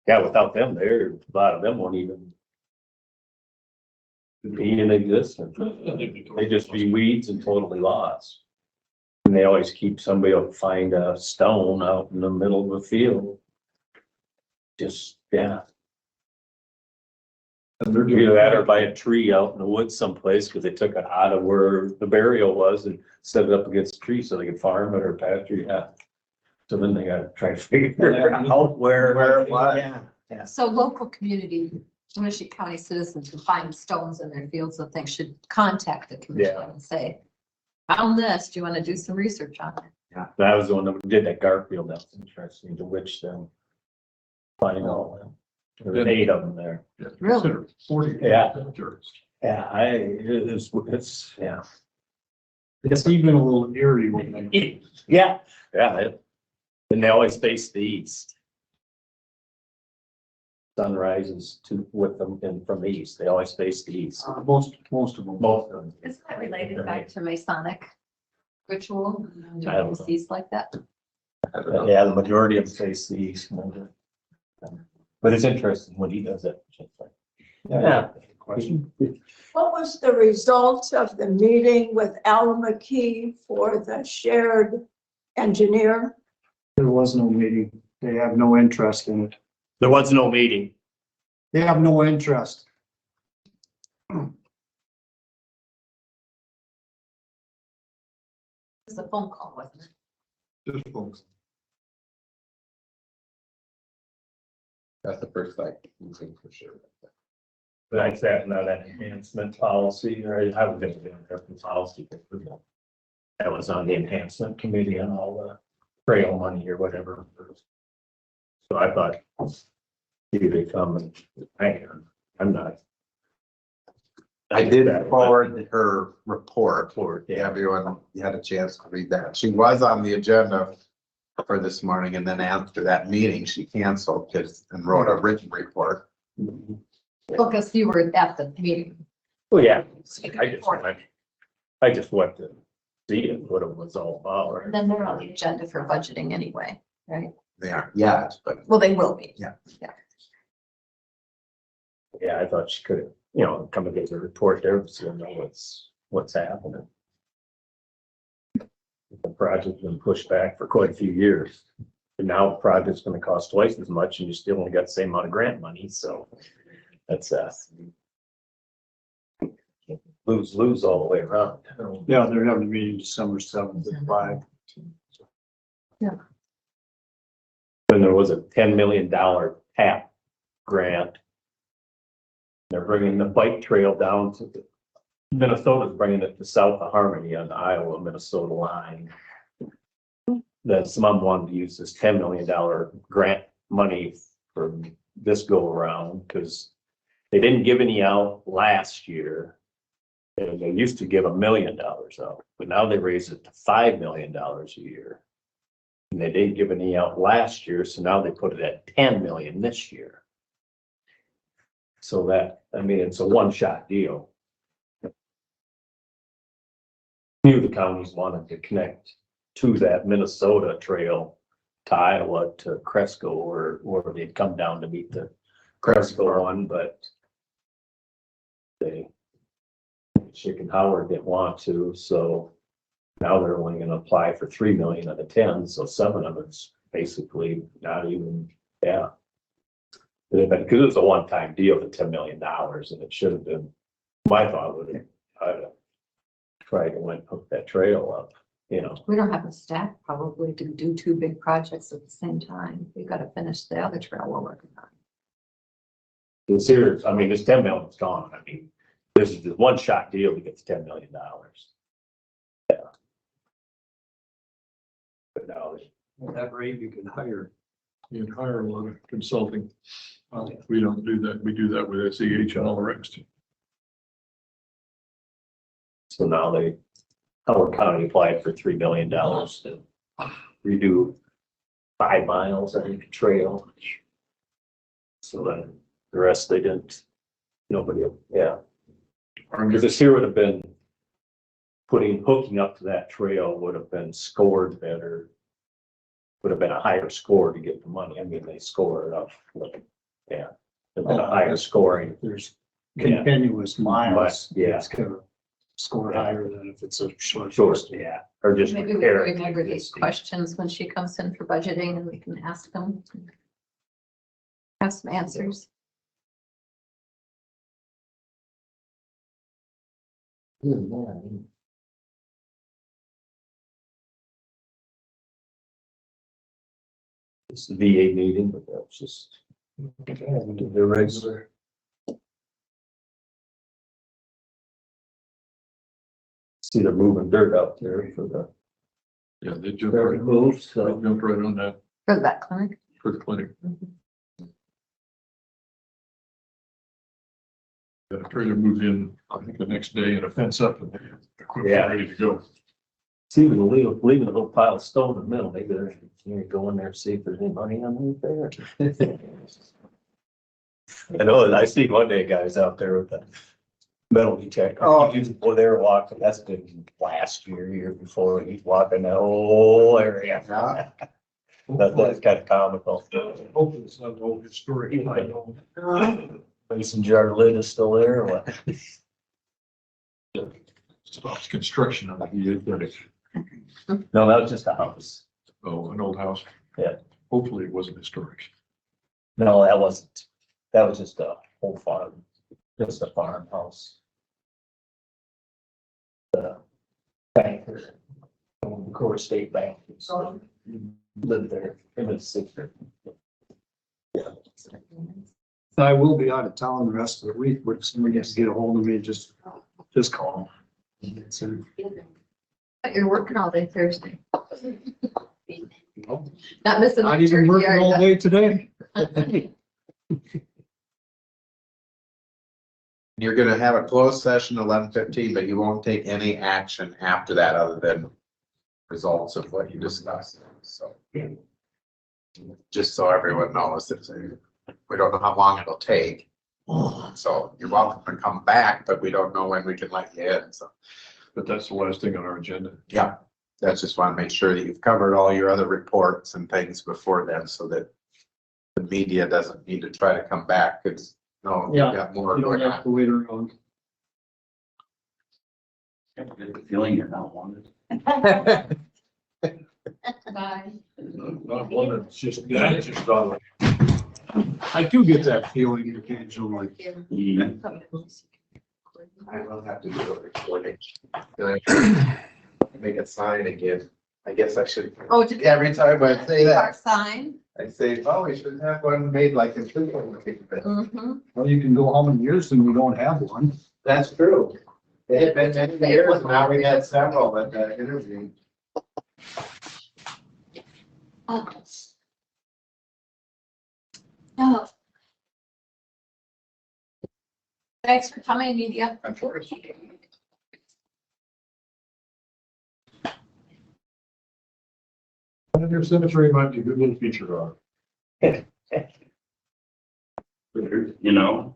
S3: Yeah, without them there, a lot of them won't even be in existence. They just be weeds and totally lost. And they always keep, somebody will find a stone out in the middle of the field. Just, yeah,
S6: And they're
S3: either
S6: doing
S3: that or by a tree out in the woods someplace, because they took it out of where the burial was and set it up against the tree so they could farm it or pasture, yeah. So then they gotta try to figure out
S2: Where it was.
S3: Yeah.
S4: So local community, Winneshiek County citizens who find stones in their fields and things should contact the commission
S3: Yeah.
S4: and say, found this, do you want to do some research on it?
S3: That was the one that did that Garfield, that's interesting, to which them. Finding all them. There were 8 of them there.
S4: Really?
S6: 40.
S3: Yeah. Yeah, it's, yeah.
S1: It's even a little eerie when they.
S3: Yeah, and they always face the east. Sun rises with them and from the east, they always face the east.
S1: Most of them.
S3: Both of them.
S4: Is that related back to Masonic ritual? Do
S3: I don't know.
S4: things like that?
S3: Yeah, the majority of them face the east. But it's interesting when he does it. Yeah.
S1: Question?
S10: What was the result of the meeting with Al McKee for the shared engineer?
S1: There was no meeting. They have no interest in it.
S3: There was no meeting.
S1: They have no interest.
S4: It was a phone call, wasn't it?
S6: Just folks.
S2: That's the first thing, for sure.
S3: Like that, now that enhancement policy, or I haven't been doing that policy. But that was on the enhancement committee and all the trail money or whatever. So I thought, maybe they come and, I'm not.
S2: I did forward her report.
S3: Yeah.
S2: Everyone had a chance to read that. She was on the agenda for this morning, and then after that meeting, she canceled and wrote a written report.
S4: Because you were at the meeting.
S3: Well, yeah, I just went to see it, what it was all about.
S4: And then they're on the agenda for budgeting anyway, right?
S2: They aren't yet, but
S4: Well, they will be.
S2: Yeah.
S3: Yeah, I thought she could, come and get a report there, so you know what's happening. The project's been pushed back for quite a few years. And now the project's gonna cost twice as much and you still only got the same amount of grant money, so that's lose all the way around.
S1: Yeah, they're having a meeting December 7th at 5.
S3: And there was a $10 million TAP grant. They're bringing the bike trail down to Minnesota's bringing it to south of Harmony on the Iowa-Minnesota line. That someone wanted to use this $10 million grant money for this go around because they didn't give any out last year. And they used to give $1 million out, but now they raised it to $5 million a year. And they didn't give any out last year, so now they put it at 10 million this year. So that, it's a one-shot deal. Few of the counties wanted to connect to that Minnesota trail to Iowa to Cresco, or they'd come down to meet the Cresco one, but Chick and Howard didn't want to, so now they're only gonna apply for 3 million of the 10, so 7 of it's basically not even, yeah. Because it was a one-time deal for $10 million, and it should have been, my thought would have tried to hook that trail up,
S4: We don't have a staff probably to do 2 big projects at the same time. We've got to finish the other trail we're working on.
S3: It's serious, this 10 million's gone, This is the one shot deal to get $10 million. Yeah. But now,
S1: At that rate, you can hire.
S6: You can hire a lot of consulting. We don't do that. We do that with SEH and all the rest.
S3: so now Howard County applied for $3 million to redo 5 miles, I think, trail. So then the rest they didn't, nobody, yeah. Because this here would have been hooking up to that trail would have been scored better. Would have been a higher score to get the money. I mean, they score it up, like, yeah. It'd been a higher scoring.
S1: There's
S3: Yeah.
S1: continuous miles.
S3: But, yeah.
S1: It's gonna score higher than if it's a short.
S3: Short, yeah, or just.
S4: Maybe we
S3: repair.
S4: remember these questions when she comes in for budgeting and we can ask them. Have some answers.
S3: It's the VA meeting, but that was just. The regular. See, they're moving dirt out there for the.
S6: Yeah, they jumped
S3: Very
S6: right,
S3: moved,
S6: they
S3: so.
S6: jumped right on that
S4: For that clinic.
S6: for the clinic. The trailer moved in, I think the next day and a fence up and the equipment
S3: Yeah.
S6: ready to go.
S3: See, we leaving a little pile of stone in the middle, maybe there's, you go in there, see if there's any money underneath there. I know, I see one day guys out there with the metal detector.
S2: Oh.
S3: Boy, they were walking, that's been last year before, he's walking that whole area.
S2: Yeah.
S3: That's kind of comical.
S6: Hopefully it's not an old historic.
S3: Mason jar lid is still there or what?
S6: Stops construction on the,
S3: No, that was just a house.
S6: oh, an old house.
S3: Yeah.
S6: Hopefully it wasn't historic.
S3: No, that wasn't. That was just a whole farm, just a farmhouse. The banker, Decorah State Bank, lived there, him and his sister. Yeah.
S1: I will be out of town the rest of the week, but if somebody gets to get a hold of me, just call.
S4: But you're working all day Thursday. Not missing.
S1: Not even working all day today.
S2: You're gonna have a closed session 11:15, but you won't take any action after that other than results of what you discussed. So just so everyone knows, we don't know how long it'll take. So you're welcome to come back, but we don't know when we can let you in. So,
S6: But that's the last thing on our agenda.
S2: yeah, that's just want to make sure that you've covered all your other reports and things before then so that the media doesn't need to try to come back because no, we've
S1: Yeah,
S2: got more
S1: You don't
S2: going
S1: have
S2: on.
S1: to wait around.
S9: I get the feeling you're not wanted.
S4: Bye.
S6: Not one, it's just, it's just on.
S1: I do get that feeling occasionally.
S2: I will have to do a recording. Make a sign again. I guess I should,
S4: Oh, did
S2: every time I say
S4: our
S2: that,
S4: sign?
S2: I say, oh, we should have one made like a true one.
S4: Mm-hmm.
S1: Well, you can go how many years and we don't have one.
S2: That's true. It had been many years, now we had several at the interview.
S4: Oh. Thanks for coming, media.
S2: Of course.
S6: Your cemetery might be a good little feature on.
S9: You know,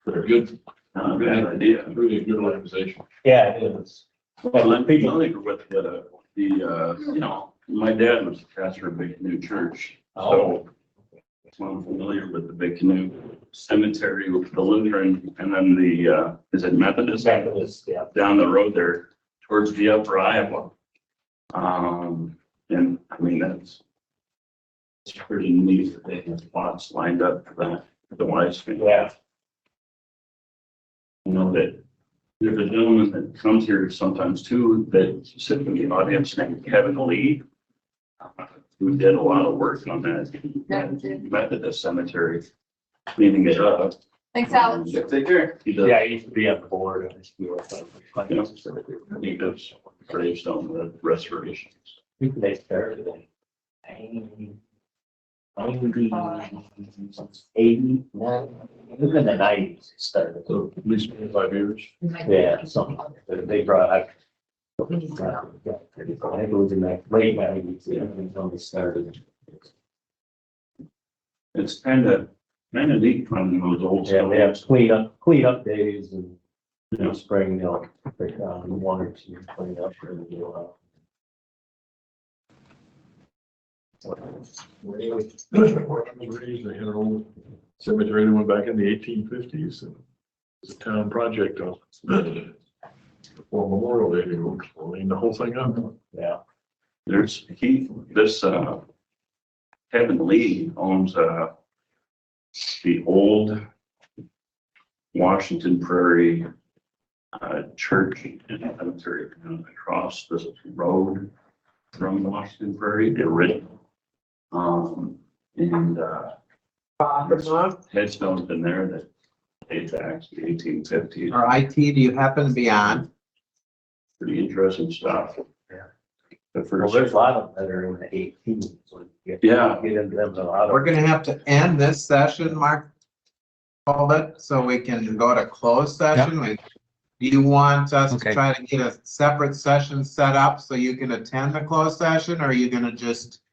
S6: They're good,
S9: not a bad idea.
S6: really a good organization.
S3: Yeah, it is.
S9: Well, I'm familiar with you know, my dad was the pastor of Big Canoe Church, so I'm familiar with the Big Canoe Cemetery with the Lutheran, and then is it Methodist?
S3: Methodist, yeah.
S9: Down the road there towards the upper Iowa. And I mean, it's pretty neat that they have plots lined up for that, for the wise family.
S3: Yeah.
S9: You know, that there's a gentleman that comes here sometimes too, that sits in the audience named Kevin Lee, who did a lot of work on that Methodist cemetery, cleaning it up.
S4: Thanks, Alex.
S11: Take care. He does.
S3: Yeah, I used to be on the board. I used to be with,
S11: He does gravestone restorations.
S3: They started in 80, it was in the 90s it started.
S6: So at least 25 years.
S3: Yeah, something like that. They brought, I think it was in the late 90s, when they started.
S11: It's kind of neat finding those old.
S3: Yeah, they have clean up days and, spring, break down one or two clean up and
S6: They had an old cemetery that went back in the 1850s. And it was a town project on before Memorial Day. They were cleaning the whole thing up.
S3: Yeah.
S11: There's, Kevin Lee owns, the old Washington Prairie, church and cemetery across this road from Washington Prairie, the original. Headstone's been there that dates back to the 1850s.
S2: Or IT, do you happen to be on?
S11: Pretty interesting stuff.
S3: Yeah.
S11: The
S3: Well,
S11: first,
S3: there's a lot of them that are in the 18s. So get
S11: Yeah.
S3: into them, a lot
S2: We're
S3: of.
S2: gonna have to end this session, Mark. Hold it, so we can go to closed session. Do you want us to
S12: Okay.
S2: try to get a separate session set up so you can attend the closed session, or are you gonna just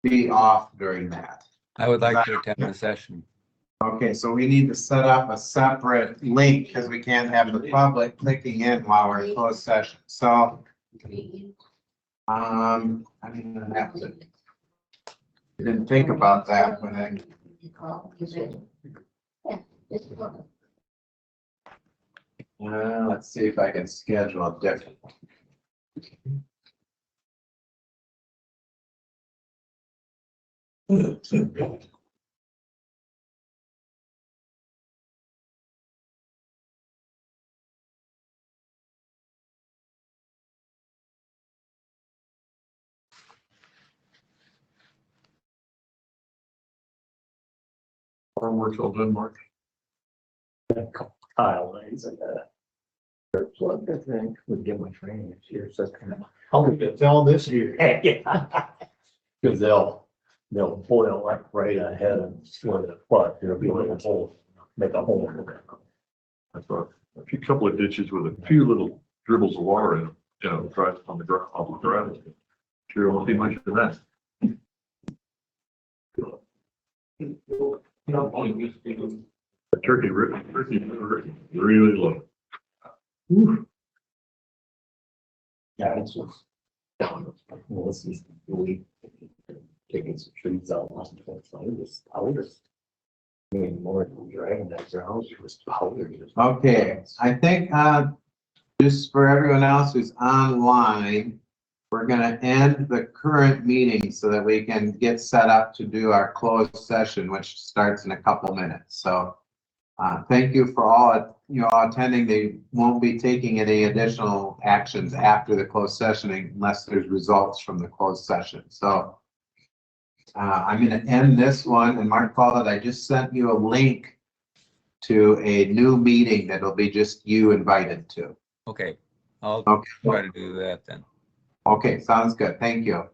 S2: be off during that?
S12: I would like to attend the session.
S2: Okay, so we need to set up a separate link because we can't have the public clicking in while we're in closed session. So, I didn't have to. Didn't think about that when I. Let's see if I can schedule a different.
S6: Farm till Denmark.
S3: Tile lines and plug the thing, would give my training this year, so it's kind of. How did it
S1: Tell this year.
S3: Yeah. Cause they'll boil like right ahead and where the plug, there'll be a little hole, make a hole.
S6: I thought a few couple of ditches with a few little dribbles of water in them, right on the ground, off the ground. Sure won't be much of that. The turkey really low. Whew.
S3: Yeah, it's just. Well, this is really taking some trees out. Powder. I mean, more than dragging that ground, it was powder.
S2: Okay, I think, just for everyone else who's online, we're gonna end the current meeting so that we can get set up to do our closed session, which starts in a couple minutes. So, thank you for all, attending. They won't be taking any additional actions after the closed session unless there's results from the closed session. So, I'm gonna end this one, and Mark called it, I just sent you a link to a new meeting that'll be just you invited to.
S12: Okay, I'll
S2: Okay,
S12: try to do that then.
S2: okay, sounds good. Thank you.